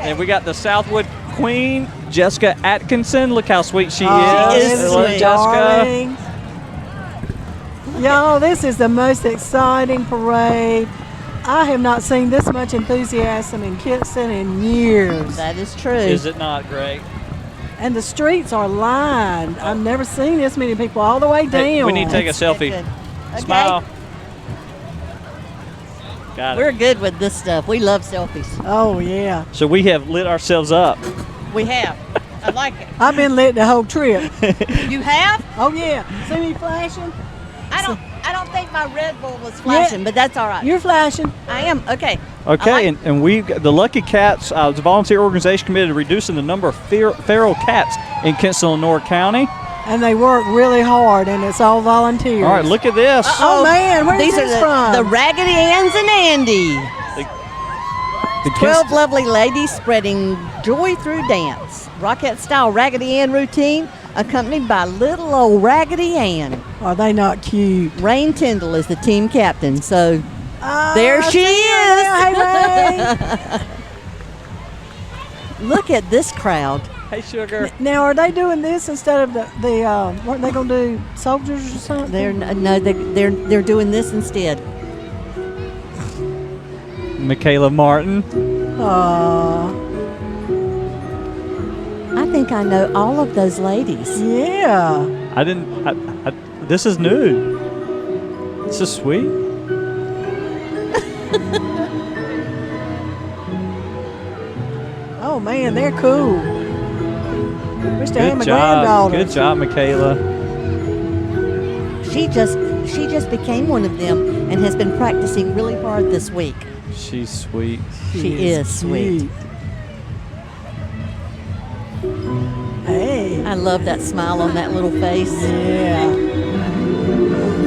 And we got the Southwood Queen, Jessica Atkinson. Look how sweet she Oh, is. is Hello, sweet. Jessica. Darling. Y'all, this is the most exciting parade. I have not seen this much enthusiasm in Kinston in years. That is true. Is it not great? And the streets are lined. I've never seen this many people all the way down. Hey, we need to take a selfie. Good. Okay. Smile. Got it. We're good with this stuff. We love selfies. Oh, yeah. So we have lit ourselves up. We have. I like it. I've been lit the whole trip. You have? Oh, yeah. See me flashing? I don't think my Red Bull was flashing, but that's all right. You're flashing. I am. Okay. Okay, I like- and we the Lucky Cats, it's a volunteer organization committed to reducing the number of feral cats in Kinston, Lenore County. And they work really hard, and it's all volunteers. All right, look at this. Oh, man. Where's These this are from? the Raggedy Anns and Andy. The 12 Kinston- lovely ladies spreading joy through dance. Rockette-style Raggedy Ann routine accompanied by little old Raggedy Ann. Are they not cute? Rain Tyndall is the team captain, so Oh, there I she see her is. now. Hey, Ray. Look at this crowd. Hey, sugar. Now, are they doing this instead of the weren't they going to do soldiers or something? They're doing this instead. Michaela Martin. I think I know all of those ladies. Yeah. This is new. This is sweet. Oh man, they're cool. Wish they had Good my job. granddaughter. Good job, Michaela. She just became one of them and has been practicing really hard this week. She's sweet. She is sweet. Hey. I love that smile on that little face. Yeah.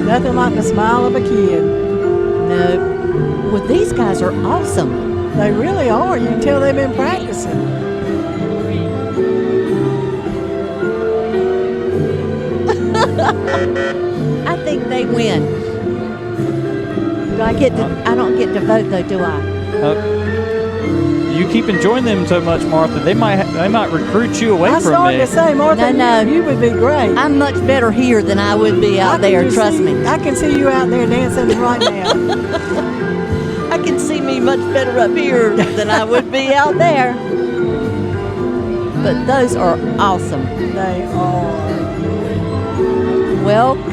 Nothing like the smile of a kid. No. Well, these guys are awesome. They really are. You can tell they've been practicing. I think they win. I don't get to vote though, do I? You keep enjoying them so much, Martha. They might recruit you away I from started me. to say, Martha, No. you would be great. I'm much better here than I would be out there, trust me. I can see you out there dancing right now. I can see me much better up here than I would be out there. But those are awesome. They are. Welcome,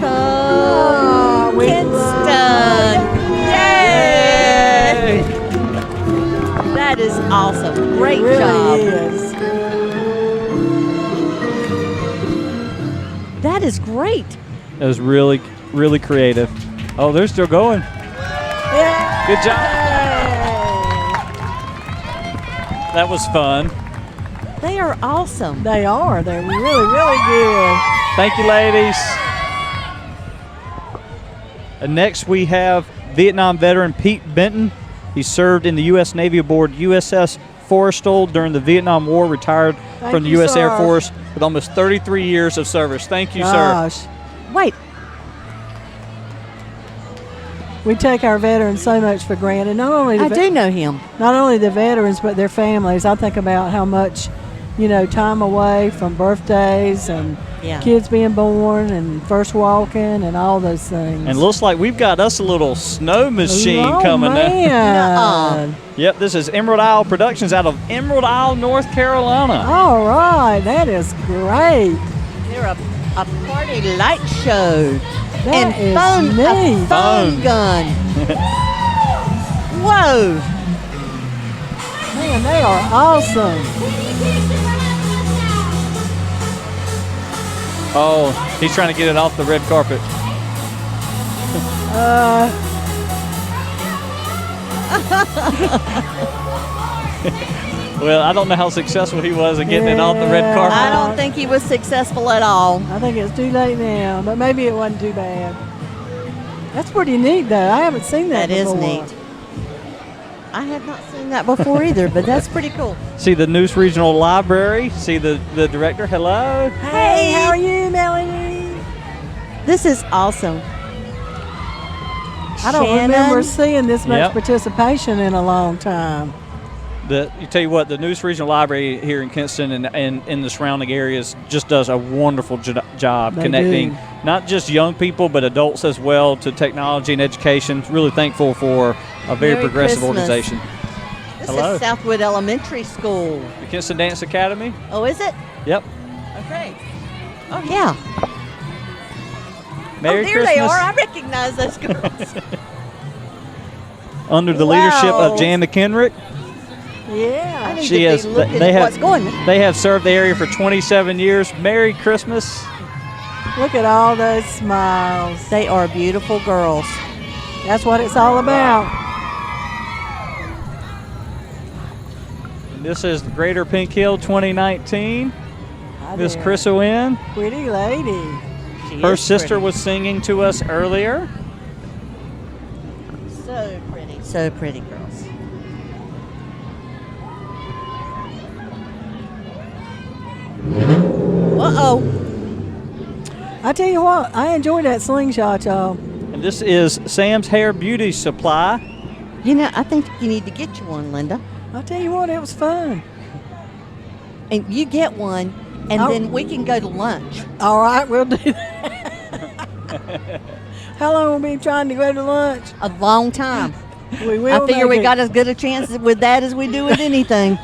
we Kinston! Yay! That is awesome. Great It really job. is. That is great. It was really, really creative. Oh, they're still going. Yeah. Good job. That was fun. They are awesome. They are. They're really, really good. Thank you, ladies. And next we have Vietnam veteran Pete Benton. He served in the U.S. Navy aboard USS Forrestal during the Vietnam War, retired Thank from the you, U.S. Air sir. Force with almost 33 years of service. Thank you, sir. Gosh. Wait. we take our veterans so much for granted. Not only I do know him. not only the veterans, but their families. I think about how much, time away from birthdays and Yeah. kids being born and first walking and all those things. And it looks like we've got us a little snow machine coming up. man. Yep, this is Emerald Isle Productions out of Emerald Isle, North Carolina. All right, that is great. They're a party light show. That and is phone, neat. a phone gun. Whoa. Man, they are awesome. Oh, he's trying to get it off the red carpet. Well, I don't know how successful he was in getting it off the red Yeah. carpet. I don't think he was successful at all. I think it's too late now, but maybe it wasn't too bad. That's pretty neat, though. I haven't seen that That is before. neat. I have not seen that before either, but that's pretty cool. See the Neuse Regional Library. See the director. Hello. Hey, how are you, Melanie? This is awesome. I don't Shannon? remember seeing this much Yep. participation in a long time. You tell you what, the Neuse Regional Library here in Kinston and in the surrounding areas just does a wonderful job They connecting do. not just young people but adults as well to technology and education. Really thankful for a very Merry progressive Christmas. organization. This Hello. is Southwood Elementary School. The Kinston Dance Academy. Oh, is it? Yep. Okay. Oh, yeah. Merry there Christmas. they are. I recognize those girls. Under the leadership Wow. of Jan McHenrick. I Yeah. need She to is. be looking They at have. what's going on. They have served the area for 27 years. Merry Christmas. Look at all those smiles. They are beautiful girls. That's what it's all about. And this is the Greater Pink Hill 2019. Hi Miss there. Chris Owen. Pretty lady. She Her is sister pretty. was singing to us earlier. So pretty. So pretty girls. Uh-oh. I tell you what, I enjoyed that slingshot, y'all. And this is Sam's Hair Beauty Supply. You know, I think you need to get you one, Linda. I tell you what, it was fun. And you get one, and Oh. then we can go to lunch. All right, we'll do that. How long will we be trying to go to lunch? A long time. We will. I figure we make got as good a chance with that as we do with anything.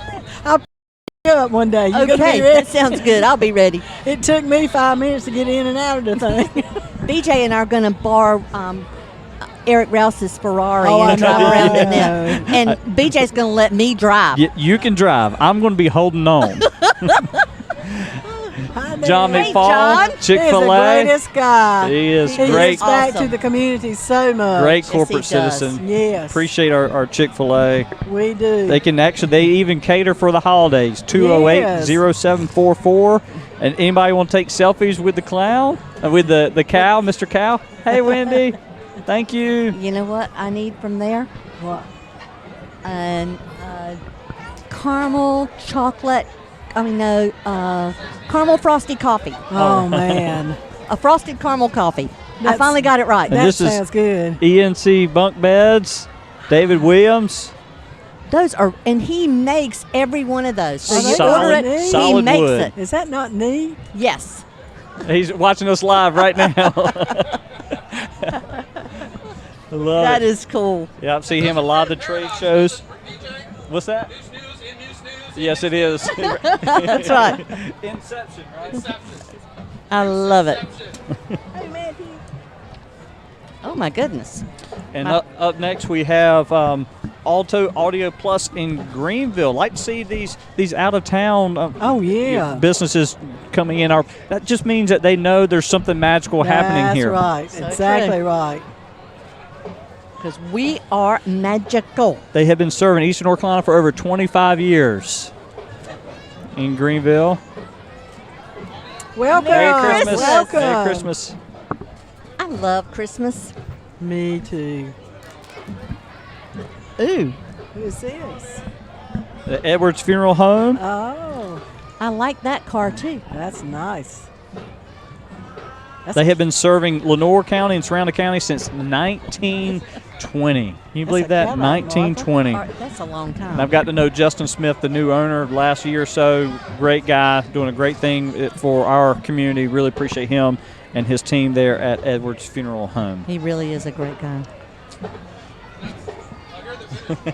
it up one day. You gonna Okay, be ready? that sounds good. I'll be ready. It took me 5 minutes to get in and out of the thing. BJ and I are going to borrow Eric Rouse's Ferrari Oh, I and drive know. around in there. And BJ's going to let me drive. You can drive. I'm going to be holding on. John Hey, McFall, John. He is the Chick-fil-A. greatest guy. He is He great. gives back Awesome. to the community so much. Great Yes, corporate he does. citizen. Yes. Appreciate our Chick-fil-A. We do. They even cater for the holidays. 208-0744. And anybody want to take selfies with the clown? With the cow, Mr. Cow? Hey, Wendy. Thank you. You know what I need from there? What? An caramel chocolate. Caramel frosty coffee. Oh, man. A frosted caramel coffee. I That's- finally got it right. And That this is- sounds good. ENC Bunk Beds, David Williams. Those are, and he makes every one of those. So Are you they order it, solid- he solid makes wood. it. Is that not neat? Yes. He's watching us live right now. I love That it. is cool. Yeah, I see him a lot of the trade shows. What's that? Yes, it is. That's right. Inception, right? I love it. Oh my goodness. And up next we have Alto Audio Plus in Greenville. Like to see these out of town Oh, yeah. businesses coming in. That just means that they know there's something magical happening here. That's right. So exactly true. right. Because we are magical. They have been serving Eastern North Carolina for over 25 years in Greenville. Welcome. Merry Christmas. Welcome. Merry Christmas. I love Christmas. Me too. Ooh, Who's this? The Edwards Funeral Home. Oh, I like that car too. that's nice. They have been serving Lenoir County and surrounding county since 1920. Can you believe that? All 1920. right, that's a long time. And I've got to know Justin Smith, the new owner, last year or so. Great guy, doing a great thing for our community. Really appreciate him and his team there at Edwards Funeral Home. He really is a great guy.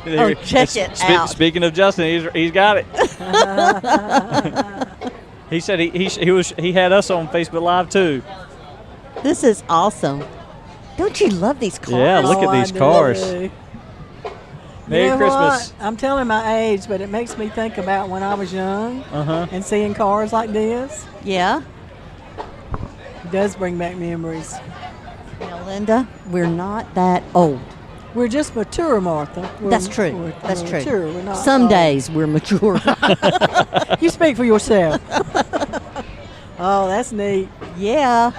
There- check it out. Speaking of Justin, he's got it. He said he had us on Facebook Live too. This is awesome. Don't you love these cars? Yeah, look at these cars. Do. Merry You know Christmas. what? I'm telling my age, but it makes me think about when I was young Uh-huh. and seeing cars like this. Yeah. It does bring back memories. Now, Linda, we're not that old. We're just mature, Martha. That's true. We're That's true. mature. We're not Some old. days we're mature. You speak for yourself. Oh, that's neat. Yeah.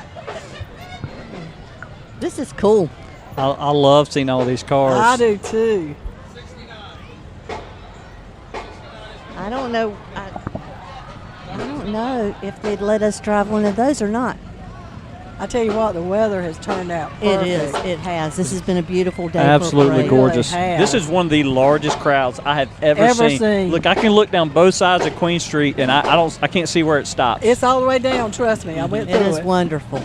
This is cool. I love seeing all these cars. I do too. I don't know. I don't know if they'd let us drive one of those or not. I tell you what, the weather has turned out It perfect. is. It has. This has been a beautiful day. Absolutely for a parade. gorgeous. Really have. This is one of the largest crowds I have ever seen. Look, I can look down both sides of Queen Street, and I can't see where it stops. It's all the way down, trust me. I went It through is it. wonderful.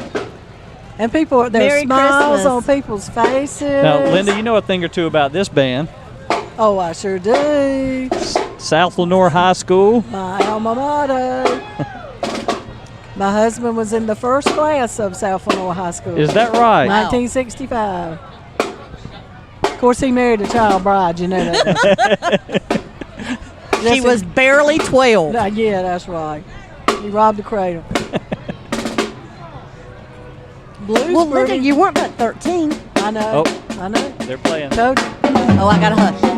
And people, there's Merry smiles Christmas. on people's faces. Now, Linda, you know a thing or two about this band, Oh, I sure do. South Lenoir High School. My alma mater. My husband was in the first class of South Lenoir High School. Is that right? Wow. 1965. Of course, he married a child bride, you know that. She was barely 12. Yeah, that's right. He robbed the cradle. Blues Well, Linda, pretty. you weren't but 13. I know. Oh. I know. They're playing. Told you. Oh, I got to hush.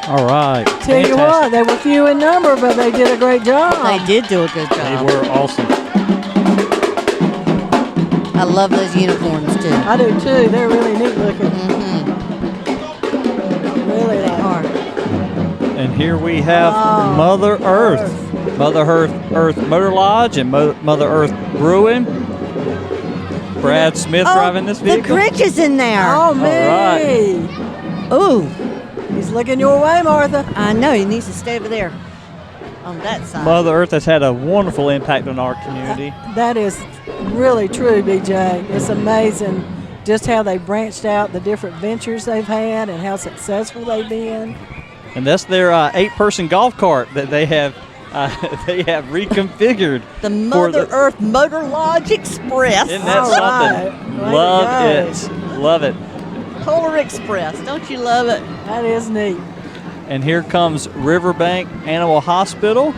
All right. Tell you what, they were few in number, but they did a great job. They did do a good They job. were awesome. I love those uniforms, too. I do too. They're really neat looking. Really They like. are. And here we have Mother Earth. Mother Earth Motor Lodge and Mother Earth Brewing. Brad Smith driving this The vehicle. Grinch is in there. Oh, me. Ooh, He's looking your way, Martha. I know. He needs to stay over there on that side. Mother Earth has had a wonderful impact on our community. That is really true, BJ. It's amazing just how they branched out, the different ventures they've had, and how successful they've been. And that's their 8-person golf cart that they have They have reconfigured The for Mother Earth Motor Lodge Express. Isn't that All something? right. Way to Love it. Love it. Polar Express. Don't you love it? That is neat. And here comes Riverbank Animal Hospital.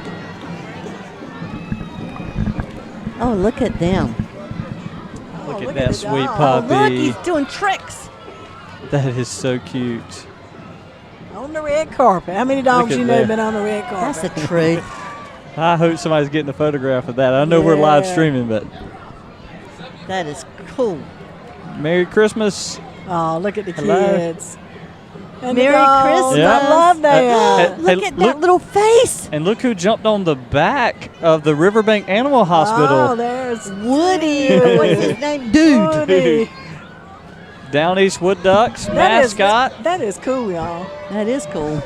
Oh, look at them. Look at look that at the sweet dog. Oh, puppy. look, he's doing tricks. That is so cute. On the red carpet. How many dogs at you know that. have been on the red That's carpet? the truth. I hope somebody's getting a photograph of that. I know we're live Yeah. streaming, but That is cool. Merry Christmas. Oh, look at the Hello. kids. And Merry the dogs. Christmas. Yeah. I love that. Hey, Look at that look- little face. And look who jumped on the back of the Riverbank Animal Hospital. Oh, there's Woody. Dude. What's his name? Dude. Woody. Down East Wood Ducks That is- mascot. that is cool, y'all. That is cool.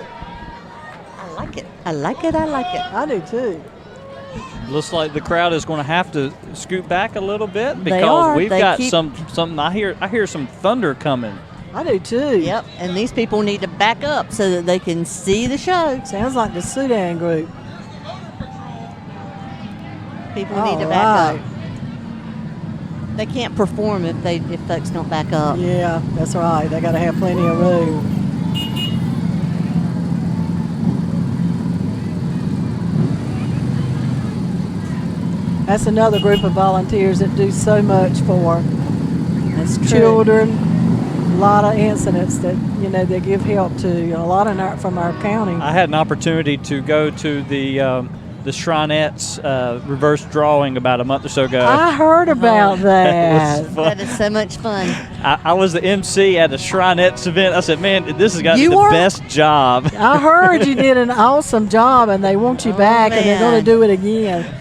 I like it. I like it. I like it. I do too. Looks like the crowd is going to have to scoot back a little bit They because are. we've They got keep- something. I hear some thunder coming. I do too. Yep. And these people need to back up so that they can see the show. Sounds like the Sudan group. People need to back Alright. up. They can't perform if folks don't back up. Yeah, that's right. They got to have plenty of room. That's another group of volunteers that do so much for That's true. children. A lot of incidents that they give help to. A lot of that from our county. I had an opportunity to go to the Shrinettes reverse drawing about a month or so ago. I heard about It that. was fun. That is so much fun. I was the MC at a Shrinettes event. I said, man, this has got to be You the were? best job. I heard you did an awesome job, and they want you Oh, back, and they're going man. to do it again.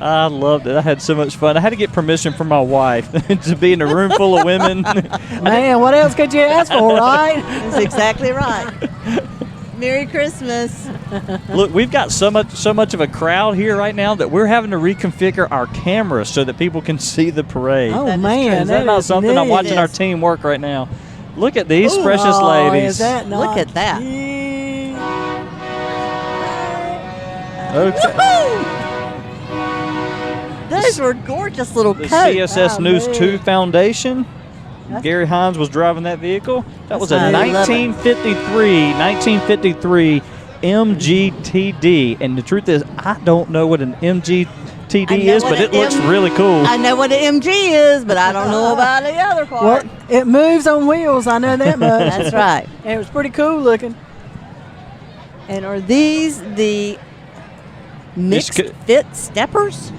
I loved it. I had so much fun. I had to get permission from my wife to be in a room full of women. Man, what else could you ask for, right? That's exactly right. Merry Christmas. Look, we've got so much of a crowd here right now that we're having to reconfigure our cameras so that people can see the parade. Oh, That is man. Is that not is something? I'm neat. watching our Yes. team work right now. Look at these Ooh. precious Oh, ladies. is that not Look at that. cute? Okay. Woo! Those were gorgeous little The coats. CSS Oh, News man. 2 Foundation. That's- Gary Hines was driving that vehicle. That was a I love it. 1953 MGTD. And the truth is, I don't know what an MGTD I know is, what but an it looks really cool. I know what an MG is, but I don't know about the other part. Well, it moves on wheels. I know that much. That's right. And it was pretty cool looking. And are these the mixed co- fit steppers?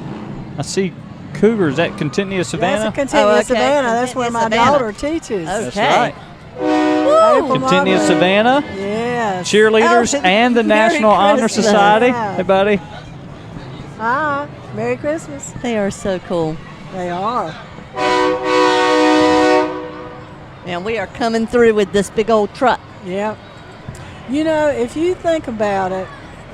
I see Cougars at Continua Savannah. That's a Continua Oh, okay. Savannah. That's where my Continua Savannah. daughter teaches. Okay. That's right. April Continua Margaret. Savannah. Yes. Cheerleaders Oh, and the Merry National Honor Christmas. Society. Yeah. Hey, buddy. Hi. Merry Christmas. They are so cool. They are. And we are coming through with this big old truck. Yep. If you think about it,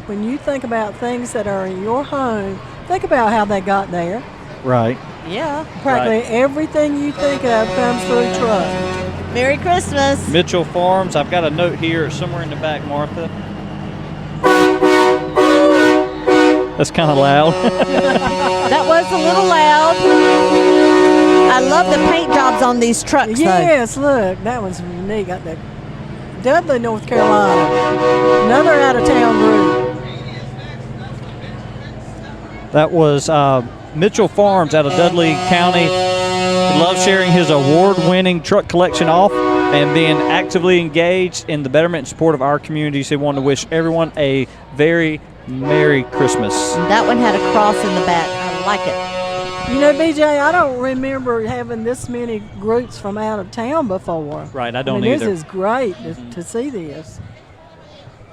when you think about things that are in your home, think about how they got there. Right. Yeah. Practically everything you think of comes through a truck. Merry Christmas. Mitchell Farms. I've got a note here somewhere in the back, Martha. That's kind of loud. That was a little loud. I love the paint jobs on these trucks, Yes, look, that one's neat. Got the Dudley, North Carolina. Another out-of-town group. That was Mitchell Farms out of Dudley County. He loves sharing his award-winning truck collection off and being actively engaged in the betterment and support of our communities. He wanted to wish everyone a very Merry Christmas. though. That one had a cross in the back. I like it. BJ, I don't remember having this many groups from out of town before. Right, I don't This either. is great to see this.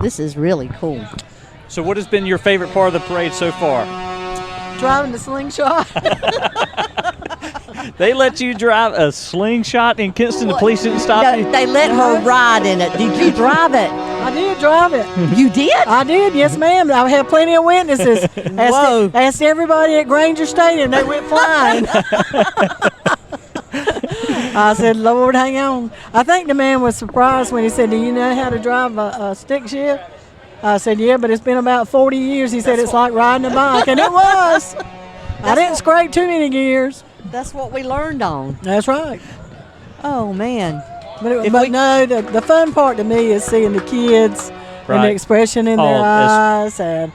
This is really cool. So what has been your favorite part of the parade so far? Driving the slingshot. They let you drive a slingshot in Kinston. The police didn't stop No, you? they let her ride in it. Did you drive it? I did drive it. You did? I did, yes, ma'am. I have plenty of witnesses. Whoa. Asked everybody at Granger Stadium. They went flying. I said, Lord, hang on. I think the man was surprised when he said, do you know how to drive a stick shift? I said, yeah, but it's been about 40 years. He said, it's like riding a bike, and it was. I didn't scrape too many gears. That's what we learned on. That's right. Oh, man. But no, the fun part to me is seeing the kids and the expression in their eyes. And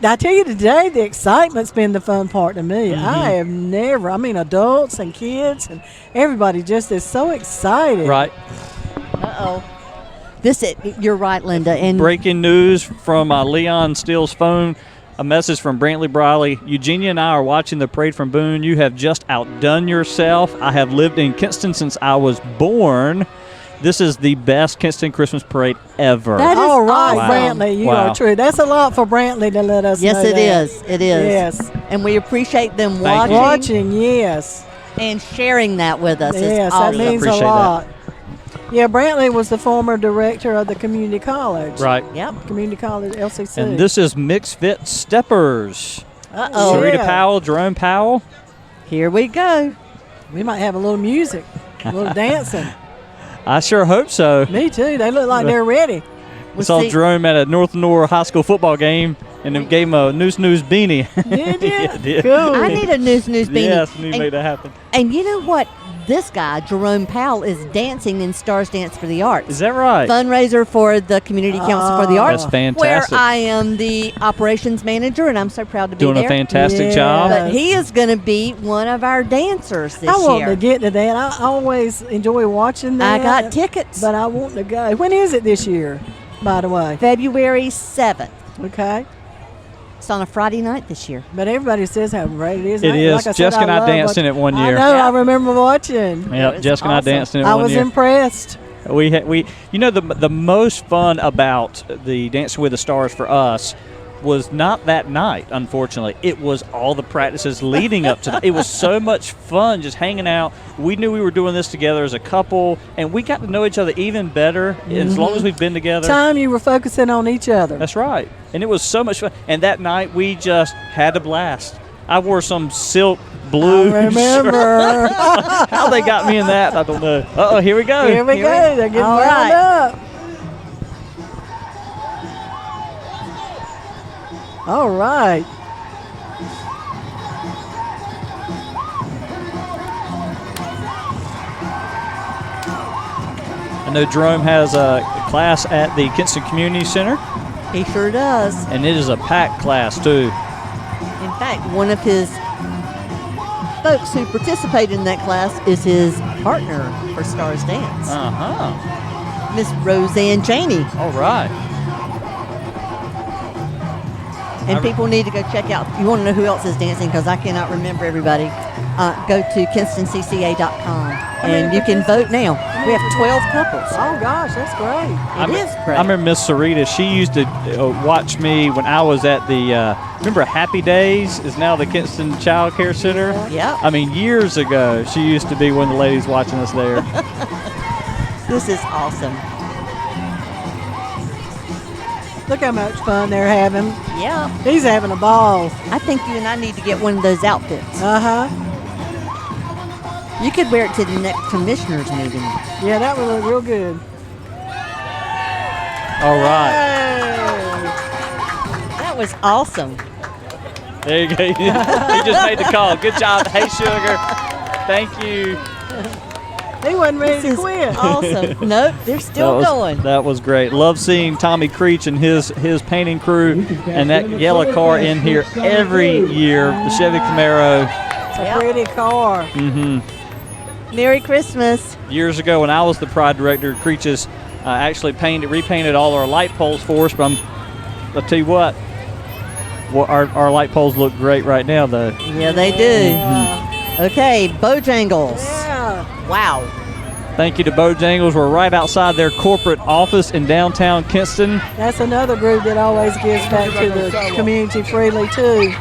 I tell you today, the excitement's been the fun part to me. I have never, adults and kids and everybody just is so excited. Right. Uh-oh. You're right, Linda. And Breaking news from Leon Steele's phone. A message from Brantley Briley. Eugenia and I are watching the parade from Boone. You have just outdone yourself. I have lived in Kinston since I was born. This is the best Kinston Christmas parade ever. That is all right, awesome. Brantley, you are true. That's a lot for Brantley to let us know. Yes, it that. is. It is. Yes. And we appreciate them Thank you. Watching, yes. and sharing that with us. Yes, It's awesome. that means a Appreciate lot. Yeah, Brantley was the former director of the community college. Right. Yep. Community college, LCC. And this is Mixed Fit Steppers. Uh-oh. Sure. Sarita Yeah. Powell, Jerome Powell. Here we go. We might have a little music, a little dancing. I sure hope so. Me too. They look like they're ready. I saw see- Jerome at a North Nor High School football game and it gave him a Noose beanie. Did you? Yeah, I did. Cool. I need a news beanie. Yes, and he made that happen. And you know what? This guy, Jerome Powell, is dancing in Stars Dance for the Arts. Is that right? Fundraiser for the Community Council for the Arts. That's fantastic. Where I am the operations manager, and I'm so proud to be Doing there. a fantastic Yeah. job. But he is going to be one of our dancers this I want year. to get to that. I always enjoy watching that. I got tickets. But I want to go. When is it this year, by the way? February 7th. Okay. It's on a Friday night this year. But everybody says how great it is. It And is. Like I said, Jessica and I love danced in watching- it one year. I know. Yeah. I remember watching. Yep, was Jessica and I awesome. danced in it I one was year. impressed. We you know the most fun about the Dancing with the Stars for us was not that night, unfortunately. It was all the practices leading up to that. It was so much fun just hanging out. We knew we were doing this together as a couple, and we got to know each other even better as long as we've been together. Time you were focusing on each other. That's right. And it was so much fun. And that night we just had a blast. I wore some silk blue I remember. shirt. How they got me in that, I don't know. Uh-oh, here we go. Here we go. They're getting All wound right. up. All right. I know Jerome has a class at the Kinston Community Center, He sure does. and it is a packed class, too. In fact, one of his folks who participated in that class is his partner for Stars Dance, Uh-huh. Miss Roseanne Janey. All right. And people need to go check out. You want to know who else is dancing? Because I cannot remember everybody. Go to KinstonCCA.com and you can vote now. We have 12 couples. Oh, gosh, that's great. It is great. I remember Miss Sarita. She used to watch me when I was at the, remember Happy Days is now the Kinston Child Care Center? Yeah. I mean, years ago, she used to be one of the ladies watching us there. This is awesome. Look how much fun they're having. Yeah. He's having a ball. I think you and I need to get one of those outfits. Uh-huh. You could wear it to the next commissioners meeting. Yeah, that would look real good. All right. That was awesome. There you go. He just made the call. Good job. Hey, Sugar. Thank you. He wasn't ready This to is quit. awesome. Nope, they're still going. That was great. Love seeing Tommy Creech and his painting crew and that yellow car in here every year. The Chevy Camaro. It's a pretty car. Merry Christmas. Years ago, when I was the pride director, Creech's actually repainted all our light poles for us. But I'll tell you what, our light poles look great right now, though. Yeah, they do. Okay, Bojangles. Yeah. Wow. Thank you to Bojangles. We're right outside their corporate office in downtown Kinston. That's another group that always gives back to the community freely, too.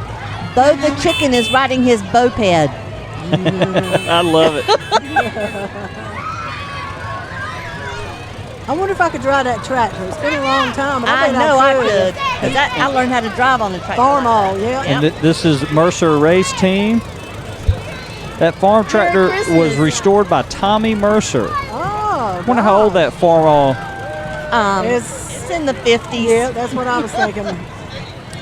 Bo the chicken is riding his boped. I love it. I wonder if I could drive that tractor. It's been a long time. But I bet know I could. 'Cause I learned how to drive on the tractor. Farmall, yeah. Yeah. And this is Mercer Race Team. That farm tractor was Christmas. restored by Tommy Mercer. Oh, I wonder how old that farmall. It's It's in the 50s. Yeah, that's what I was thinking.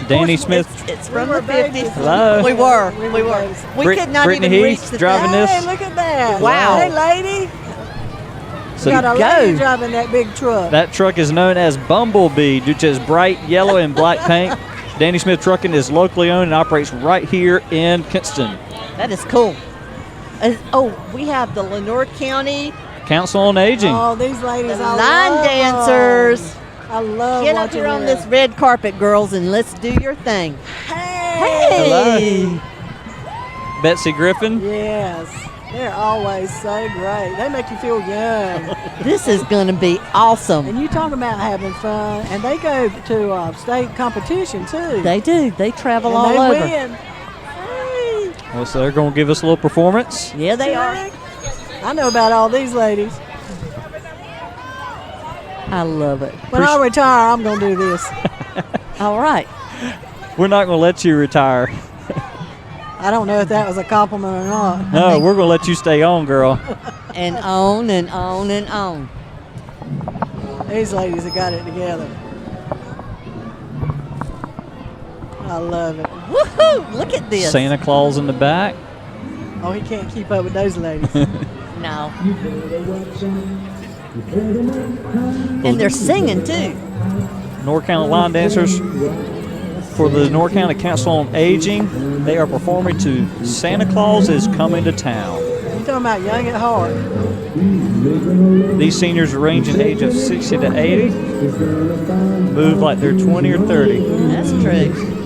Danny Smith. It's from We the were babies. 50s. Hello. We were. babies. We could not Brittany even Heath reach the driving thing. this. Hey, look at that. Wow. Hey, lady. So Got a go. lady driving that big truck. that truck is known as Bumblebee due to its bright yellow and black paint. Danny Smith Trucking is locally owned and operates right here in Kinston. That is cool. We have the Lenoir County Council on Aging. Oh, these ladies, I line love dancers. them. I love Get up watching here on them. this red carpet, girls, and let's do your thing. Hey. Hey! Betsy Griffin. Yes. They're always so great. They make you feel young. This is going to be awesome. And you talk about having fun, and they go to state competition too. They do. They travel and all they over. win. Hey. Well, so they're going to give us a little performance. Yeah, they are. I know about all these ladies. I love it. When I retire, I'm going to do this. All right. We're not going to let you retire. I don't know if that was a compliment or not. No, we're going to let you stay on, girl. And on and on and on. These ladies have got it together. I love it. Woohoo! Look at this. Santa Claus in the back. Oh, he can't keep up with those ladies. No. And they're singing too. North County line dancers for the North County Council on Aging. They are performing to Santa Claus is Coming to Town. You talking about young at heart? These seniors range in age of 60 to 80. Move like they're 20 or 30. That's true.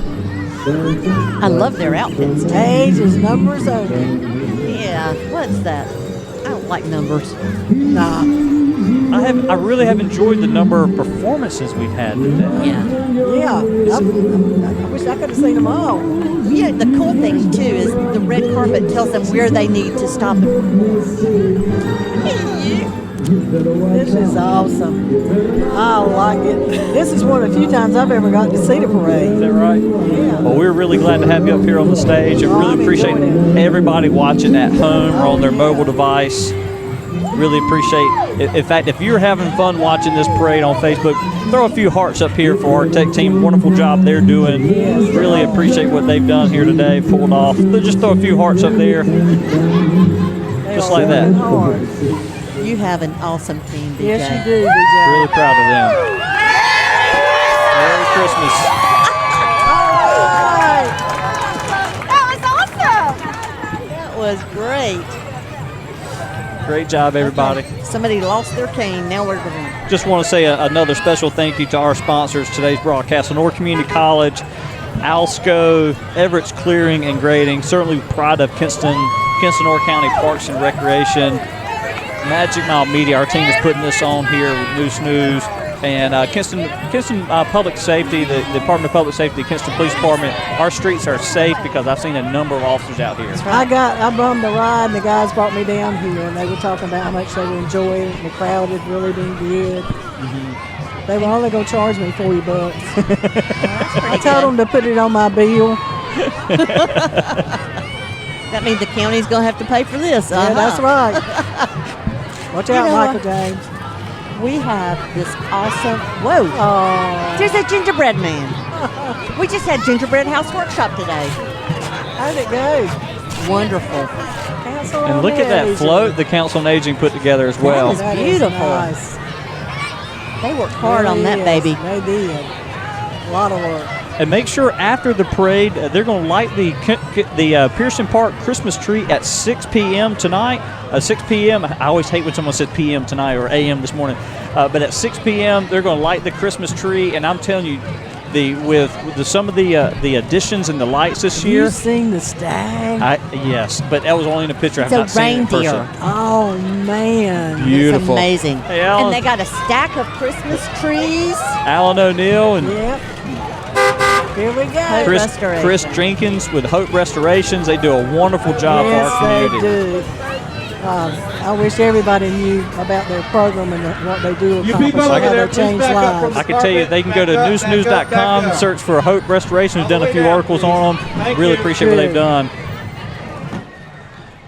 I love their outfits too. Age is numbers only. Yeah. What's that? I don't like numbers. Nah. I really have enjoyed the number of performances we've had today. Yeah. Yeah. I wish I could have seen them all. Yeah, the cool thing too is the red carpet tells them where they need to stop. This is awesome. I like it. This is one of the few times I've ever gotten to see the Is parade. that right? Yeah. Well, we're really glad to have you up here on the stage. I really I'm appreciate enjoying it. everybody watching at home or on their mobile device. Really appreciate. In fact, if you're having fun watching this parade on Facebook, throw a few hearts up here for our tech team. Wonderful job they're doing. Really appreciate what they've done here today, pulled off. Just throw a few hearts up there, just like that. Hard. You have an awesome team, DJ. Yes, you do, DJ. Really proud of them. Merry Christmas. That was great. Great job, everybody. Somebody lost their cane. Now we're going to. Just want to say another special thank you to our sponsors today's broadcast: Lenore Community College, Alsco, Everett's Clearing and Grading, certainly pride of Kinston, North County Parks and Recreation, Magic Mile Media. Our team is putting this on here with Moose News, and Kinston Public Safety, the Department of Public Safety, the Kinston Police Department. Our streets are safe because I've seen a number of officers out here. I bummed the ride, and the guys brought me down here, and they were talking about how much they were enjoying it, and the crowd had really been good. Mm-hmm. They were only going to charge me $40. I told them to put it on my bill. That means the county's going to have to pay for this. Yeah, that's right. Watch out, You know Michael what? James. We have this awesome. Whoa. Oh, There's a gingerbread man. We just had gingerbread house workshop today. how did it go? Wonderful. Council And on look at that Aging. float the Council on Aging put together as well. is That beautiful. nice. They worked hard on that Yes, baby. They did. A lot of work. And make sure after the parade, they're going to light the Pearson Park Christmas tree at 6 p.m. tonight. 6 p.m. I always hate when someone says p.m. tonight or a.m. this morning. But at 6 p.m. they're going to light the Christmas tree. And I'm telling you, with some of the additions and the lights this year. You seen the stag? Yes, but that was only in a picture. I've It's a not seen it in reindeer. person. Oh, man. Beautiful. It's amazing. Hey, Alan. And they got a stack of Christmas trees. Alan O'Neill and Yep. Here we go. Hope Chris Restoration. Jenkins with Hope Restorations. They do a wonderful job Yes, for our community. they do. I wish everybody knew about their program and what they do accomplish people and over how there, they please change back up from lives. I can tell you they can go to newsnews.com, back up. search for Hope Restoration, who's done a few articles on them. Thank Really you. appreciate what they've Good. done.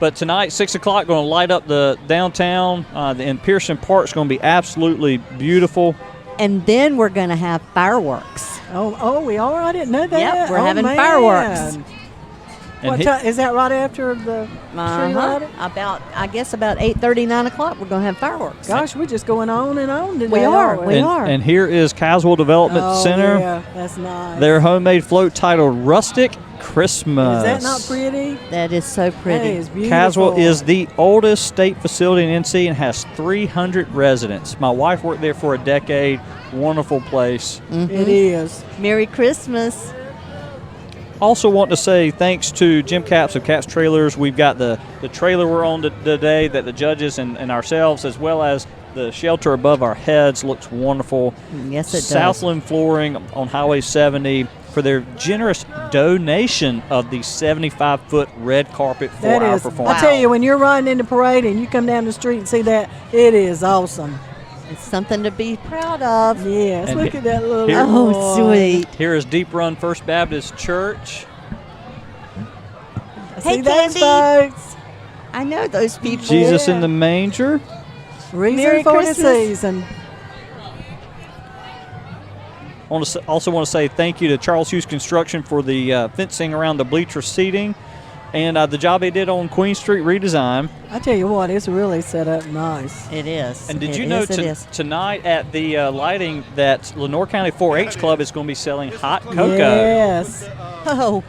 But tonight, 6 o'clock, going to light up the downtown. In Pearson Park is going to be absolutely beautiful. And then we're going to have fireworks. Oh, we are? I didn't know that. Yep, we're having man. fireworks. And What time? Is that right after the tree lighting? About 8:30, 9 o'clock, we're going to have fireworks. Gosh, we're just going on and on today. We are. aren't We and, are. and here is Caswell Development Oh, Center. yeah, that's nice. Their homemade float titled Rustic Christmas. Is that not pretty? That is so pretty. That is beautiful. Caswell is the oldest state facility in NC and has 300 residents. My wife worked there for a decade. Wonderful place. It is. Merry Christmas. Also want to say thanks to Jim Capps of Capps Trailers. We've got the trailer we're on today that the judges and ourselves, as well as the shelter above our heads, looks wonderful. Yes, it does. Southland Flooring on Highway 70 for their generous donation of the 75-foot red carpet for That our is. performance. I tell you, when you're riding in the parade and you come down the street and see that, it is awesome. It's something to be proud of. Yes, And look at that little here- Oh, boy. sweet. Here is Deep Run First Baptist Church. See Hey, those Candy. folks? I know those people. Jesus Yeah. in the manger. Reason Merry for Christmas. the season. Also want to say thank you to Charles Hughes Construction for the fencing around the bleacher seating and the job they did on Queen Street redesign. I tell you what, it's really set up nice. It is. And did It you know is, it is. tonight at the lighting that Lenore County 4-H Club is going to be selling hot cocoa? Yes. Oh,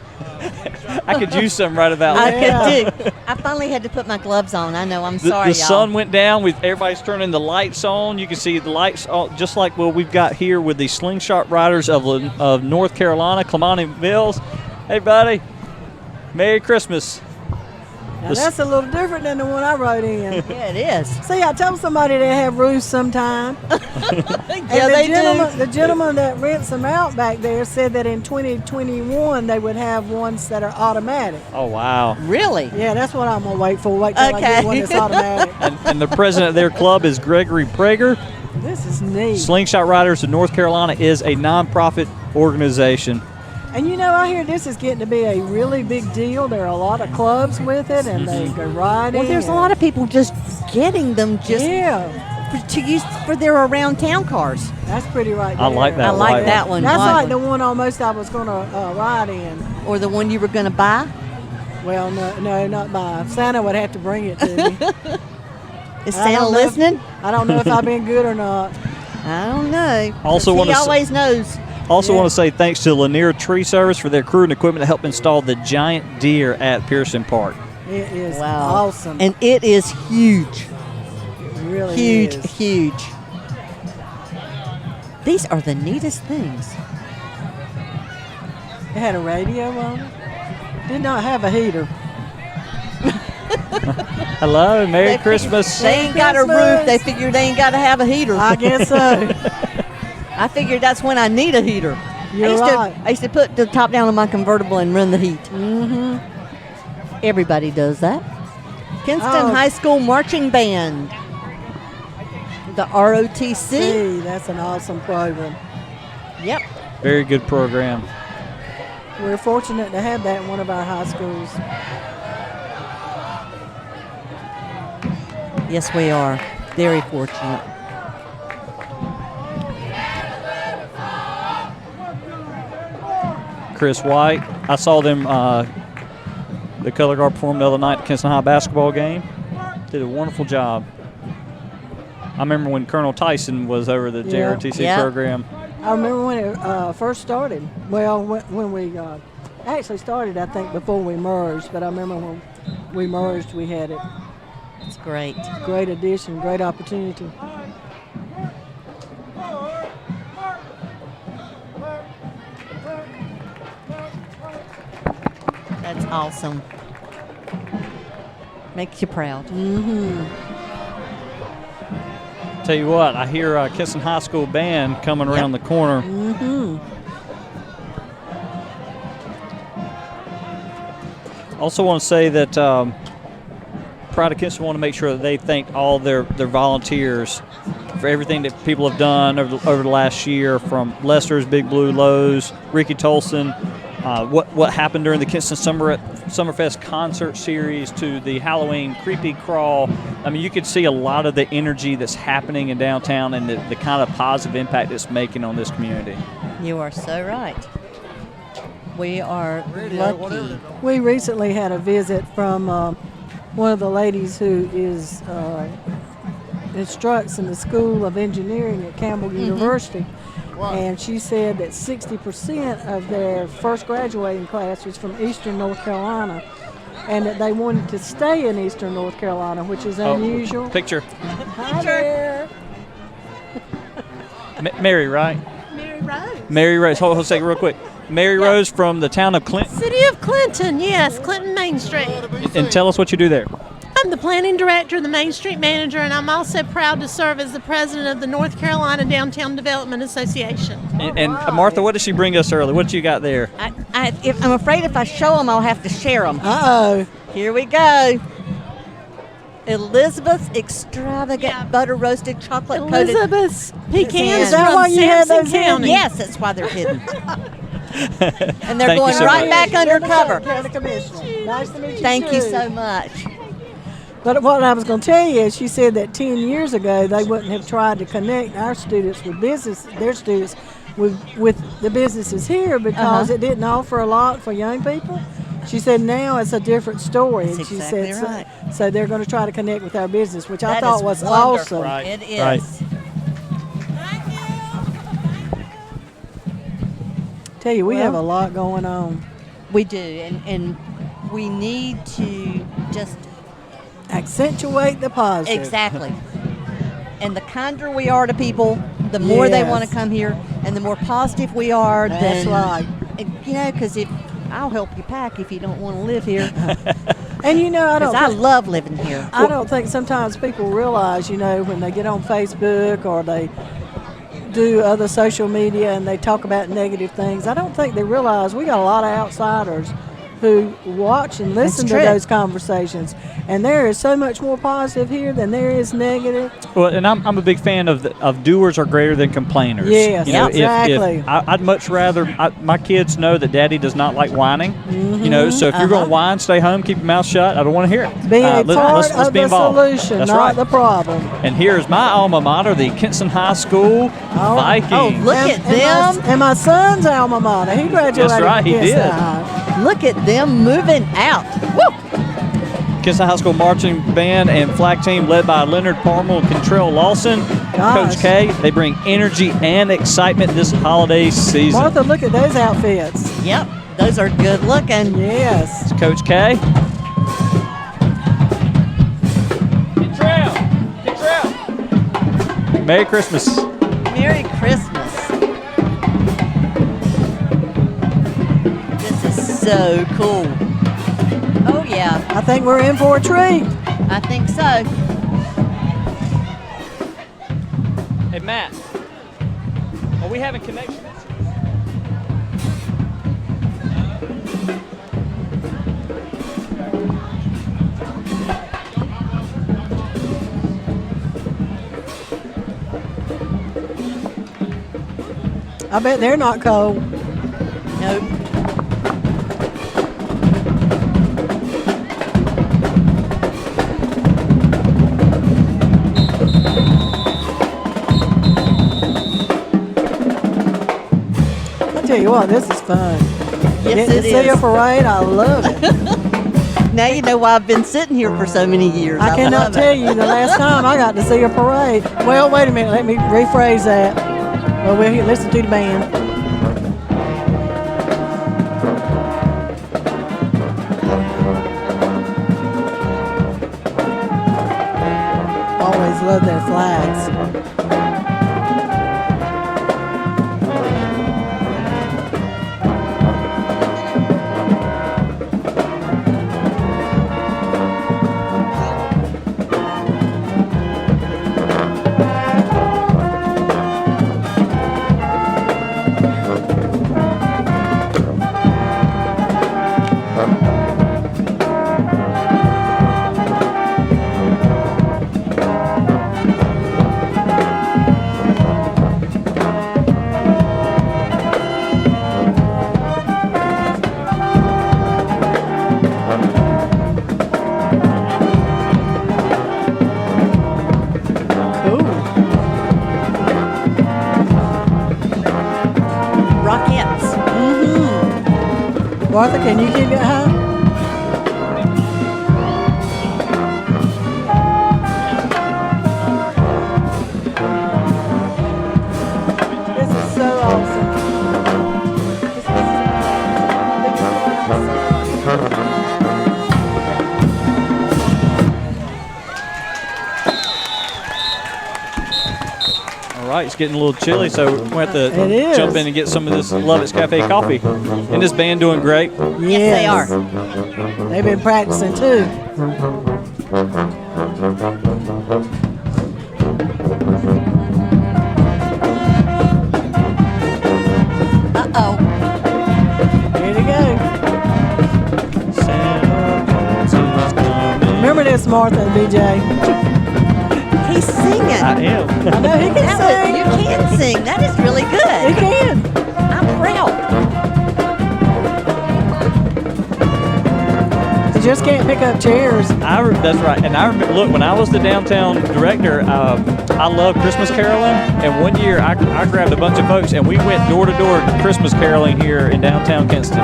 I could use some right about I now. could do. I finally had to put my gloves on. I know. I'm The, sorry, the y'all. sun went down. Everybody's turning the lights on. You can see the lights, just like what we've got here with the Slingshot Riders of North Carolina, Clemani Mills. Hey, buddy. Merry Christmas. Now This- that's a little different than the one I rode in. Yeah, it is. See, I told somebody they have roofs sometime. Yeah, And they the gentleman that rents them out back there said that in 2021 they would have ones that are automatic. Oh, wow. do. Really? Yeah, that's what I'm gonna wait for. Wait till I Okay. get one that's automatic. And the president of their club is Gregory Prager. This is neat. Slingshot Riders of North Carolina is a nonprofit organization. And you know, I hear this is getting to be a really big deal. There are a lot of clubs with it, and they go riding. Well, there's a lot of people just getting them just yeah. to use for their around town cars. That's pretty right I there. like that I like that one. That's Like like the one almost I was gonna ride in. Or the one you were going to buy. Well, no, not by Santa would have to bring it to me. Is I Santa don't know if- listening? I don't know if I've been good or not. I don't know. Also He wanna s- always knows. Also Yeah. want to say thanks to Lanier Tree Service for their crew and equipment to help install the giant deer at Pearson Park. It is Wow. awesome. And it is huge. it really Huge, is. huge. These are the neatest things. It had a radio on it. Did not have a heater. Hello, Merry They Christmas. They ain't got a roof. Christmas. They figured they ain't got to have a heater. I guess so. I figured that's when I need a heater. You're right. I used to put the top down on my convertible and run the heat. Mm-hmm. Everybody does that. Kinston Oh. High School Marching Band. The ROTC. See, that's an awesome program. Yep. Very good program. We're fortunate to have that in one of our high schools. Yes, we are. Very fortunate. Chris White. I saw them, the color guard perform the other night at Kinston High basketball game. Did a wonderful job. I remember when Colonel Tyson was over the Yeah. JRTC Yeah. program. I remember when it first started. Well, when we actually started, I think, before we merged. But I remember when we merged, we had it. It's great. Great addition, great opportunity. That's awesome. Makes you proud. Tell you what, I hear Kinston High School band coming around the corner. Also want to say that Pride of Kinston want to make sure that they thank all their volunteers for everything that people have done over the last year, from Lester's, Big Blue, Lowe's, Ricky Tolson, what happened during the Kinston Summerfest concert series to the Halloween creepy crawl. I mean, you could see a lot of the energy that's happening in downtown and the kind of positive impact it's making on this community. You are so right. We are lucky. We recently had a visit from one of the ladies who instructs in the School of Engineering at Campbell University. And she said that 60% of their first graduating class was from Eastern North Carolina, and that they wanted to stay in Eastern North Carolina, which is unusual. Picture. Hi there. Mary, right? Mary Rose. Mary Rose. Hold on a second real quick. Mary Rose from the town of Clinton. City of Clinton, yes, Clinton Main Street. And tell us what you do there. I'm the planning director, the Main Street manager, and I'm also proud to serve as the president of the North Carolina Downtown Development Association. And Martha, what did she bring us early? What you got there? I'm afraid if I show them, I'll have to share them. Uh-oh. Here we go. Elizabeth's extravagant butter roasted chocolate coated. Elizabeth's pecans Is that from why you had Sampson those in? County. Yes, that's why they're hidden. And they're Thank you going so right much. back undercover. County Commissioner. Nice to meet you. Thank you too. so much. But what I was going to tell you is she said that 10 years ago they wouldn't have tried to connect our students with their students with the businesses here because it didn't offer a lot for young people. She said now it's a different story. That's and she exactly said right. so they're going to try to connect with our business, which I That thought is was wonderful. awesome. Right. It is. Right. Tell you, we Well- have a lot going on. We do, and we need to just Accentuate the positive. exactly. And the kinder we are to people, the more they want to Yes. come here, and the more positive we are. That's then, right. You know, because if I'll help you pack if you don't want to live here, And you know, because I love living here. I don't think sometimes people realize, you know, when they get on Facebook or they do other social media and they talk about negative things, I don't think they realize we got a lot of outsiders who watch and listen to true. those conversations. And there is so much more positive here than there is negative. Well, and I'm a big fan of doers are greater than complainers. Yes, you know, exactly. I'd much rather my kids know that Daddy does not like whining. You know, so if you're going to whine, stay home, keep your mouth shut. I don't want to hear it. Be a part let's of be the involved. solution, That's not right. the problem. And here's my alma mater, the Kinston High School Vikings. Oh, look at them. And my son's alma mater, he graduated. That's right, he from did. Kinston High. Look at them moving out. Woo! Kinston High School marching band and flag team led by Leonard Parmel and Contrell Lawson. Gosh. Coach K, they bring energy and excitement this holiday season. Martha, look at those outfits. Yep, those are good looking. Yes. Coach K. Get trail. Merry Christmas. Merry Christmas. This is so cool. Oh yeah, I think we're in for a treat. I think so. Hey, Matt, are we having connections? I bet they're not cold. Nope. I tell you what, this is fun. Yes, Getting it to see a is. parade, I love it. Now you know why I've been sitting here for so many years. I cannot love tell it. you the last time I got to see a parade. Well, wait a minute. Let me rephrase that. Well, we'll listen to the band. Always love their flags. Martha, can you keep it high? This is so awesome. This is All right, it's getting a little chilly, so we have to It is. jump in and get some of this Lovett's Cafe coffee. And this band doing great. Yes, they are. They've been practicing too. Uh-oh. Here to go. Santa Claus is coming. Remember this, Martha and BJ. He's singing. I am. I know he can sing. You can sing. That is really He good. can. I'm proud. You just can't pick up chairs. That's right. And I remember, look, when I was the downtown director, I love Christmas caroling. And one year I grabbed a bunch of folks and we went door to door Christmas caroling here in downtown Kinston.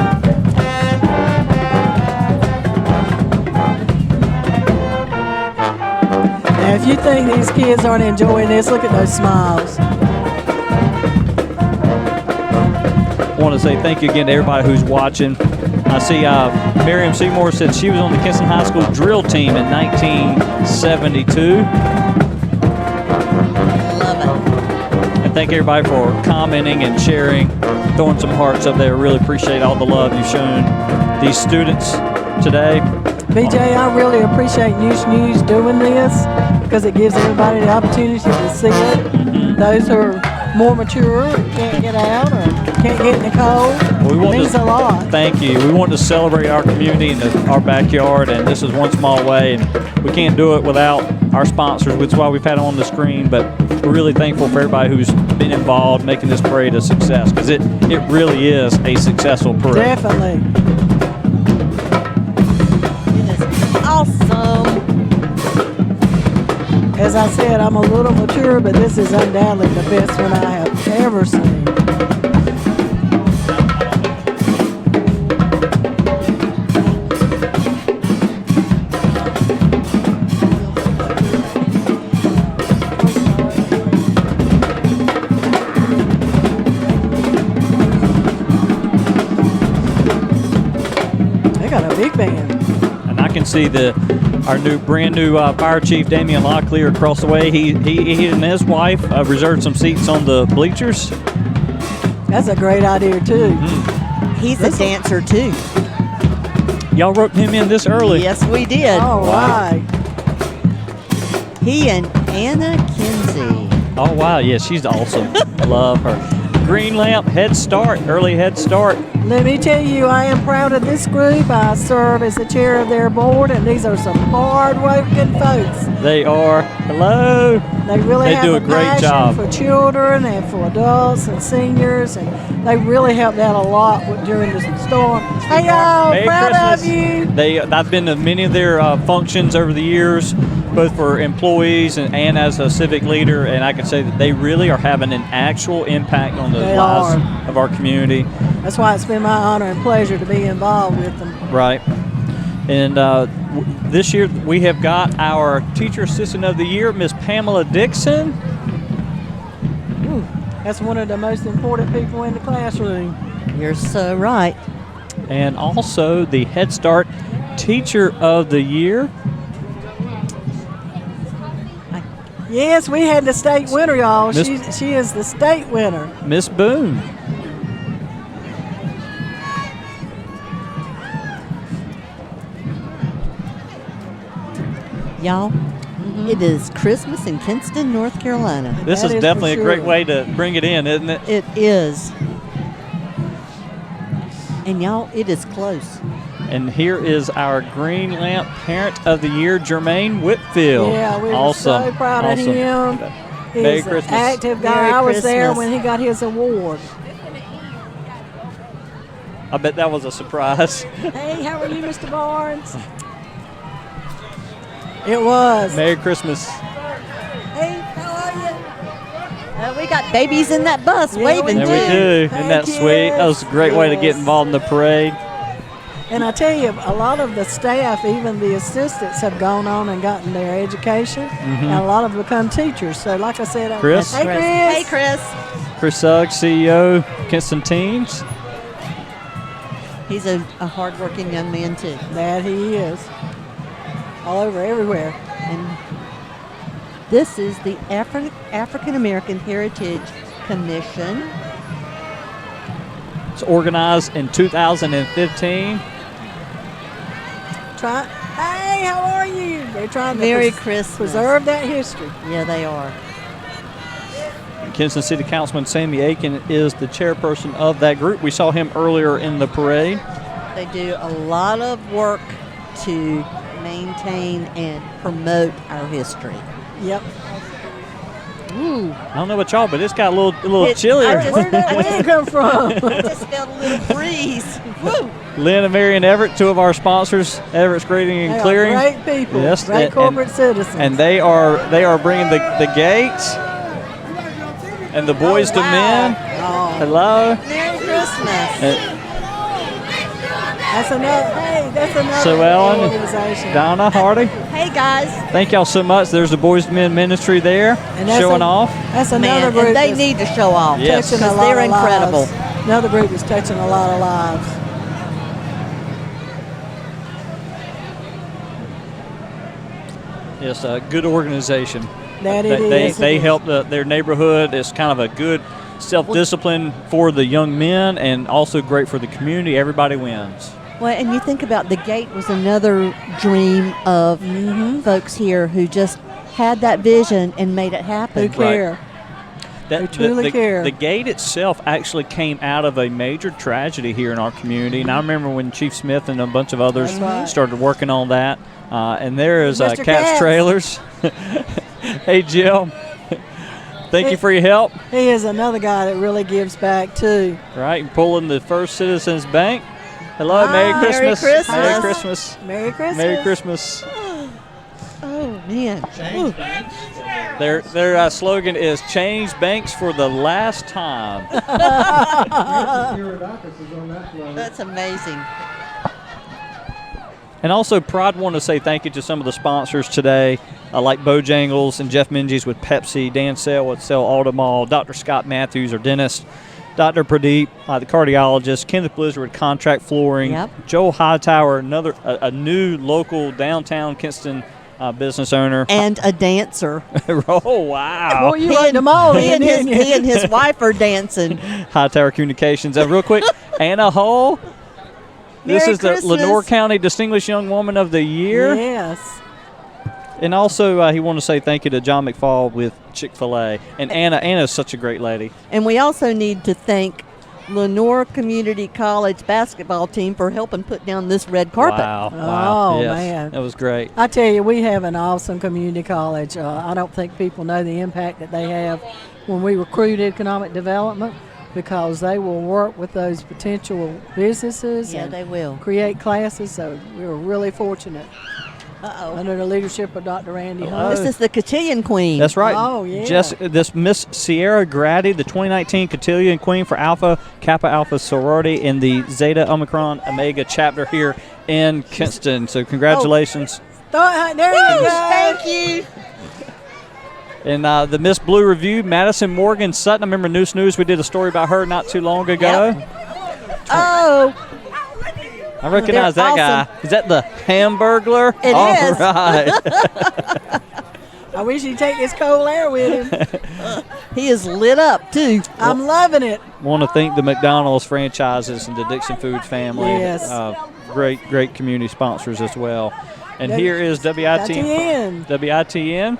Now, if you think these kids aren't enjoying this, look at those smiles. I want to say thank you again to everybody who's watching. I see Miriam Seymour said she was on the Kinston High School drill team in 1972. Love it. And thank everybody for commenting and sharing, throwing some hearts up there. Really appreciate all the love you've shown these students today. BJ, I really appreciate News doing this because it gives everybody the opportunity to see it. Those who are more mature and can't get out or can't get in the cold. We It want means to- a lot. Thank you. We want to celebrate our community and our backyard, and this is one small way. And we can't do it without our sponsors, which is why we've had them on the screen. But we're really thankful for everybody who's been involved making this parade a success, because it really is a successful parade. Definitely. It is awesome. As I said, I'm a little mature, but this is undoubtedly the best one I have ever seen. They got a big band. And I can see our brand new fire chief Damian Locklear across the way. He and his wife reserved some seats on the bleachers. That's a great idea too. He's a dancer, too. Y'all roped him in this early. Yes, we did. All right. He and Anna Kinsey. Oh wow, yeah, she's awesome. Love her. Green Lamp, Head Start, early Head Start. Let me tell you, I am proud of this group. I serve as the chair of their board, and these are some hard-working folks. They are. Hello. They really They have do a great passion job. for children and for adults and seniors, and they really helped out a lot during the storm. Hey, y'all, Merry proud Christmas. of you. I've been to many of their functions over the years, both for employees and as a civic leader, and I can say that they really are having an actual impact on the They lives are. of our community. That's why it's been my honor and pleasure to be involved with them. Right. And this year we have got our Teacher Assistant of the Year, Miss Pamela Dixon. That's one of the most important people in the classroom. You're so right. And also the Head Start Teacher of the Year. Yes, we had the state winner, y'all. Miss- She is the state winner. Miss Boone. Y'all, it is Christmas in Kinston, North Carolina. This That is is definitely for a great sure. way to bring it in, isn't it? It is. And y'all, it is close. And here is our Green Lamp Parent of the Year, Jermaine Whitfield. Yeah, we were awesome. so proud awesome. of him. Merry He's an Christmas. active guy. Merry I was there Christmas. when he got his award. I bet that was a surprise. Hey, how are you, Mr. Barnes? It was. Merry Christmas. Hey, how are you? We got babies in that bus Yeah, waving we There we too. do. Thank Isn't that you. sweet? That was a great way to get Yes. involved in the parade. And I tell you, a lot of the staff, even the assistants, have gone on and gotten their education, and a lot of them become teachers. So, like I said, Chris? Hey, Chris. Hey, Chris. Chris Suggs, CEO, Kinston Teens. He's a hardworking young man, too. That he is. All over, everywhere. And this is the African American Heritage Commission. It's organized in 2015. Hey, how are you? They're trying to Merry Christmas. preserve that history. Yeah, they are. Kinston City Councilman Sammy Aiken is the chairperson of that group. We saw him earlier in the parade. They do a lot of work to maintain and promote our history. Yep. Ooh. I don't know about y'all, but it's got a little It- chillier. I Where did that wind come from? I just felt a little breeze. Woo! Lynn and Marion Everett, two of our sponsors, Everett's Grading and They are Clearing. great people, Yes, great corporate citizens. And they are bringing the gates and the boys to men. Oh, Hello. Merry Christmas. And that's another So, Ellen, organization. Donna Hardy, Hey, guys. thank y'all so much. There's the Boys to Men Ministry there And that's showing off. That's another Man, group and they that's need to show off. Yes. touching a Because lot they're of incredible. lives. Another group is touching a lot of lives. It's a good organization. That it They is. help their neighborhood. It's kind of a good self-discipline for the young men and also great for the community. Everybody wins. Well, and you think about the gate was another dream of folks here who just had that vision and made it happen. Who care? They truly care. The gate itself actually came out of a major tragedy here in our community. And I remember when Chief Smith and a bunch of others That's right. started working on that. And there is Mr. Cat's Katz. Trailers. Hey, Jim. Thank you for your help. He is another guy that really gives back too. Right, and pulling the First Citizens Bank. Hello, Hi. Merry Merry Christmas. Christmas. Merry Christmas. Merry Christmas. Merry Christmas. Oh, man. Ooh. Their slogan is "Change banks for the last time." That's amazing. And also, Pride want to say thank you to some of the sponsors today, like Bojangles and Jeff Minges with Pepsi, Dan Sale with Sale Altamall, Dr. Scott Matthews, our dentist, Dr. Pradeep, the cardiologist, Kenneth Blizzard with Contract Flooring, Yep. Joe Hightower, a new local downtown Kinston business owner. And a dancer. Oh, wow. Boy, you learned them all. He and didn't you? he and his wife are dancing. Hightower Communications. Real quick, Anna Hull. This Merry is the Christmas. Lenoir County Distinguished Young Woman of the Year. Yes. And also, he wanted to say thank you to John McFall with Chick-fil-A. And Anna's such a great lady. And we also need to thank Lenoir Community College basketball team for helping put down this red carpet. Wow. Wow. Oh, Yes, man. that was great. I tell you, we have an awesome community college. I don't think people know the impact that they have when we recruit economic development, because they will work with those potential businesses Yeah, and they will. create classes. So we were really fortunate Uh-oh. under the leadership of Dr. Randy Hello. Hunt. This is the Cotillion Queen. That's right. Oh, yeah. This Miss Sierra Grady, the 2019 Cotillion Queen for Alpha Kappa Alpha sorority in the Zeta Omicron Omega chapter here in Kinston. So congratulations. There you go. Thank you. And the Miss Blue Review, Madison Morgan Sutton. I remember News we did a story about her not too long ago. Oh, I recognize They're that guy. Is that the Hamburglar? It All is. right. I wish he'd take this cold air with him. he is lit up, too. I'm loving it. Want to thank the McDonald's franchises and the Dixon Foods family. Yes. Great community sponsors as well. And W- here is WITN. WITN. WITN.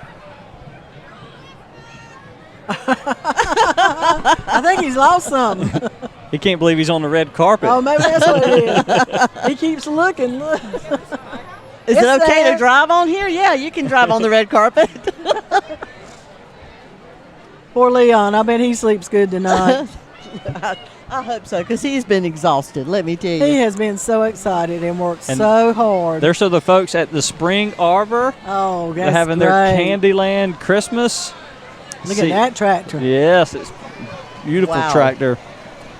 I think he's lost something. He can't believe he's on the red carpet. Oh, maybe that's what it is. He keeps looking. Look. Is It's it okay there. to drive on here? Yeah, you can drive on the red carpet. Poor Leon. I bet he sleeps good tonight. I hope so, because he's been exhausted, let me tell you. He has been so excited and worked And so hard. There's the folks at the Spring Arbor. Oh, They're that's having great. their Candyland Christmas. Look See- at that tractor. Yes, it's beautiful Wow. tractor.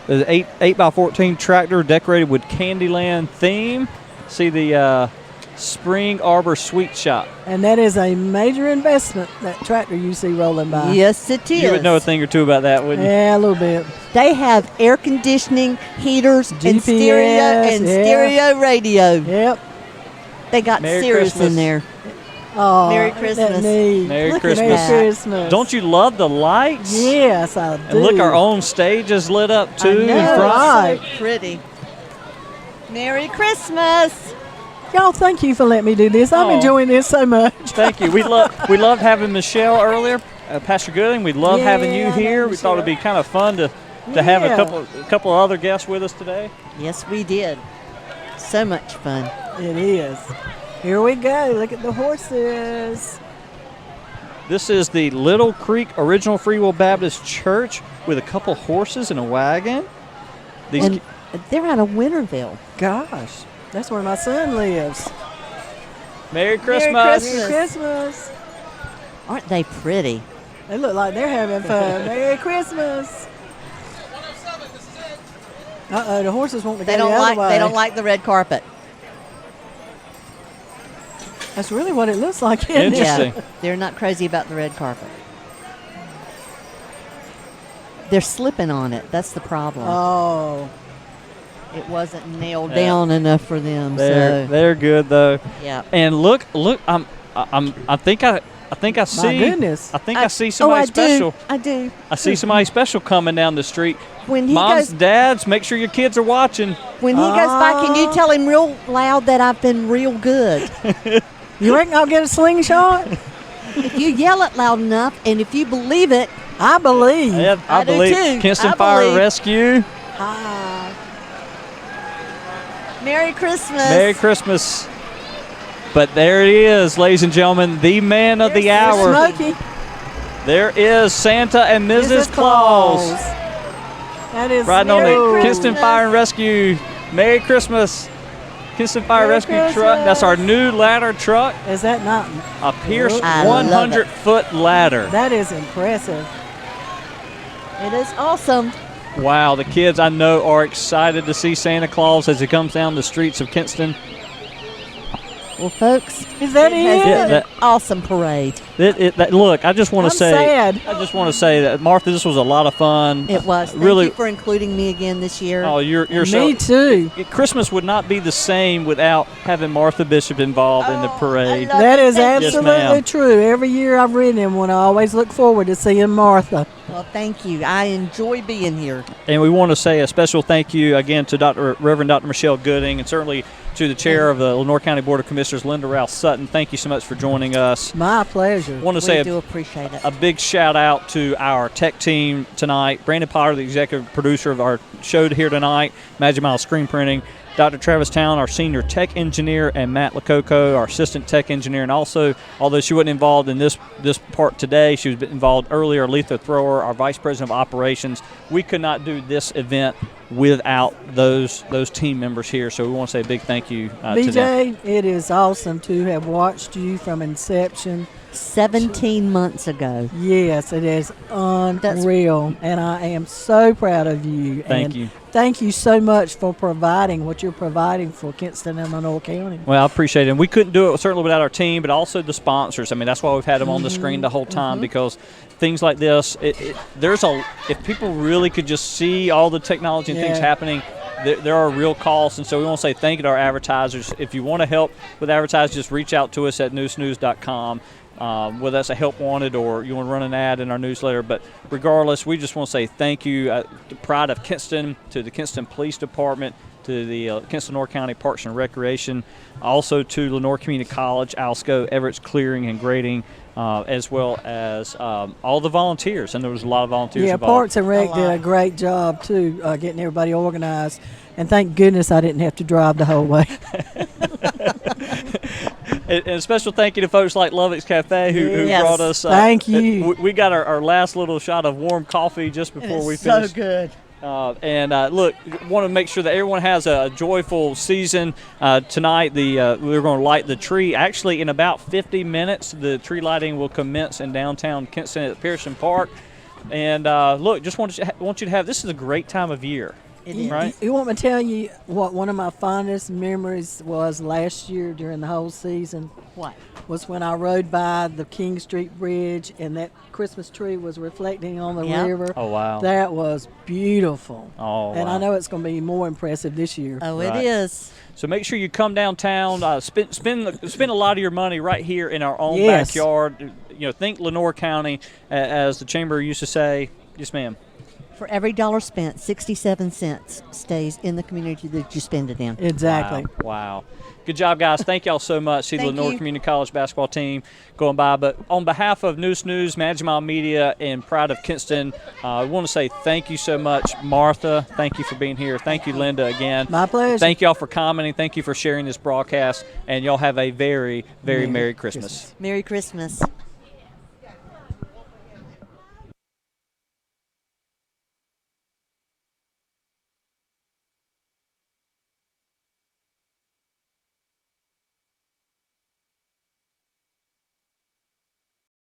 The 8x14 tractor decorated with Candyland theme. See the Spring Arbor Sweet Shop. And that is a major investment, that tractor you see rolling by. Yes, it is. You would know a thing or two about that, wouldn't you? Yeah, a little bit. They have air conditioning, heaters, and GPS, stereo radio. Yep. They got Merry Sirius Christmas. in there. Oh, Merry isn't Christmas. that neat? Merry Look at Christmas. that. Merry Christmas. Don't you love the lights? Yes, I do. And look, our own stage is lit up too I in know, front. Right. so pretty. Merry Christmas. Y'all, thank you for letting me do this. I'm Oh. enjoying this so much. Thank you. We loved having Michelle earlier, Pastor Gooding. We love having you Yeah, I here. know We thought it'd be Michelle. kind of fun to have a Yeah. couple of other guests with us today. Yes, we did. So much fun. It is. Here we go. Look at the horses. This is the Little Creek Original Free Will Baptist Church with a couple horses and a wagon. These And they're out of Winterville. Gosh, that's where my son lives. Merry Christmas. Christmas. Merry Christmas. Aren't they pretty? They look like they're having fun. Merry Christmas. Uh-oh, the horses want to go They don't the other way. they don't like the red carpet. That's really what it looks like, isn't it? Interesting. Yeah, they're not crazy about the red carpet. They're slipping on it. That's the problem. Oh, It wasn't nailed Yeah. down enough for them. They're good though. Yeah. And look, I think I see. goodness. I think I see somebody special. I do. I see somebody special coming down the street. When he Moms, goes, dads, make sure your kids are watching. when he goes by, can you tell him real loud that I've been real good? you reckon I'll get a slingshot? If you yell it loud enough, and if you believe it, I believe. Yeah, I do believe too. Kinston I Fire believe. Rescue. Ah, Merry Christmas. Merry Christmas. But there it is, ladies and gentlemen, the man of the there's hour. Smokey. There is Santa and Mrs. Claus That is riding on Merry the Christmas. Kinston Fire and Rescue. Merry Christmas. Kinston Fire Merry Rescue truck. That's our new ladder truck, Is that not? a Pierce I love it. 100-foot ladder. That is impressive. It is awesome. Wow, the kids I know are excited to see Santa Claus as he comes down the streets of Kinston. Well, folks, Is that it has it? been that- an awesome parade. Look, I just want I'm to say, sad. I just want to say that Martha, this was a lot of fun. It was. Thank really. you for including me again this year. Oh, you're Me too. Christmas would not be the same without having Martha Bishop involved in the parade. love That it. is Thank you. Yes, absolutely ma'am. true. Every year I've ridden in one, I always look forward to seeing Martha. Well, thank you. I enjoy being here. And we want to say a special thank you again to Reverend Dr. Michelle Gooding, and certainly to the chair of the Lenore County Board of Commissioners, Linda Rouse Sutton. Thank you so much for joining us. My pleasure. Want to We say do appreciate it. a big shout out to our tech team tonight. Brandon Potter, the executive producer of our show here tonight, Magic Mile Screen Printing, Dr. Travis Town, our senior tech engineer, and Matt Lococo, our assistant tech engineer. And also, although she wasn't involved in this part today, she was involved earlier, Letha Thrower, our vice president of operations. We could not do this event without those team members here. So we want to say a big thank you to them. BJ, it is awesome to have watched you from inception. 17 months ago. Yes, it is unreal, and I am so proud of you. Thank and you. Thank you so much for providing what you're providing for Kinston and Lenore County. Well, I appreciate it. And we couldn't do it certainly without our team, but also the sponsors. I mean, that's why we've had them on the screen the whole time, because things like this, if people really could just see all the technology and things Yeah. happening, there are real costs. And so we want to say thank you to our advertisers. If you want to help with advertising, just reach out to us at newsnews.com. Whether that's a help wanted or you want to run an ad in our newsletter. But regardless, we just want to say thank you to Pride of Kinston, to the Kinston Police Department, to the Kinston Lenore County Parks and Recreation, also to Lenore Community College, Alsco, Everett's Clearing and Grading, as well as all the volunteers. And there was a lot of volunteers Yeah, involved. Parks and Rec did a great job, too, getting everybody organized. And thank goodness I didn't have to drive the whole way. And a special thank you to folks like Lovett's Cafe who Yes. brought us. Thank you. We got our last little shot of warm coffee just before we finished. good. Look, want to make sure that everyone has a joyful season. Tonight, we're going to light the tree. Actually, in about 50 minutes, the tree lighting will commence in downtown Kinston at Pearson Park. And look, just want you to have. This is a great time of year. Right. You want me to tell you what one of my fondest memories was last year during the whole season? What? Was when I rode by the King Street Bridge and that Christmas tree was reflecting on the river. Oh, wow. That was beautiful. Oh, and wow. I know it's going to be more impressive this year. Oh, Right. it is. So make sure you come downtown. Spend a lot of your money right here in our own Yes. backyard. Think Lenoir County, as the chamber used to say. Yes, ma'am. For every dollar spent, 67 cents stays in the community that you spend it in. Exactly. Wow. Good job, guys. Thank y'all so much. See the Thank Lenoir you. Community College basketball team going by. But on behalf of News, Magimile Media, and Pride of Kinston, I want to say thank you so much, Martha. Thank you for being here. Thank you, Linda, again. My pleasure. Thank y'all for commenting. Thank you for sharing this broadcast. And y'all have a very, very Merry Christmas. Merry Christmas.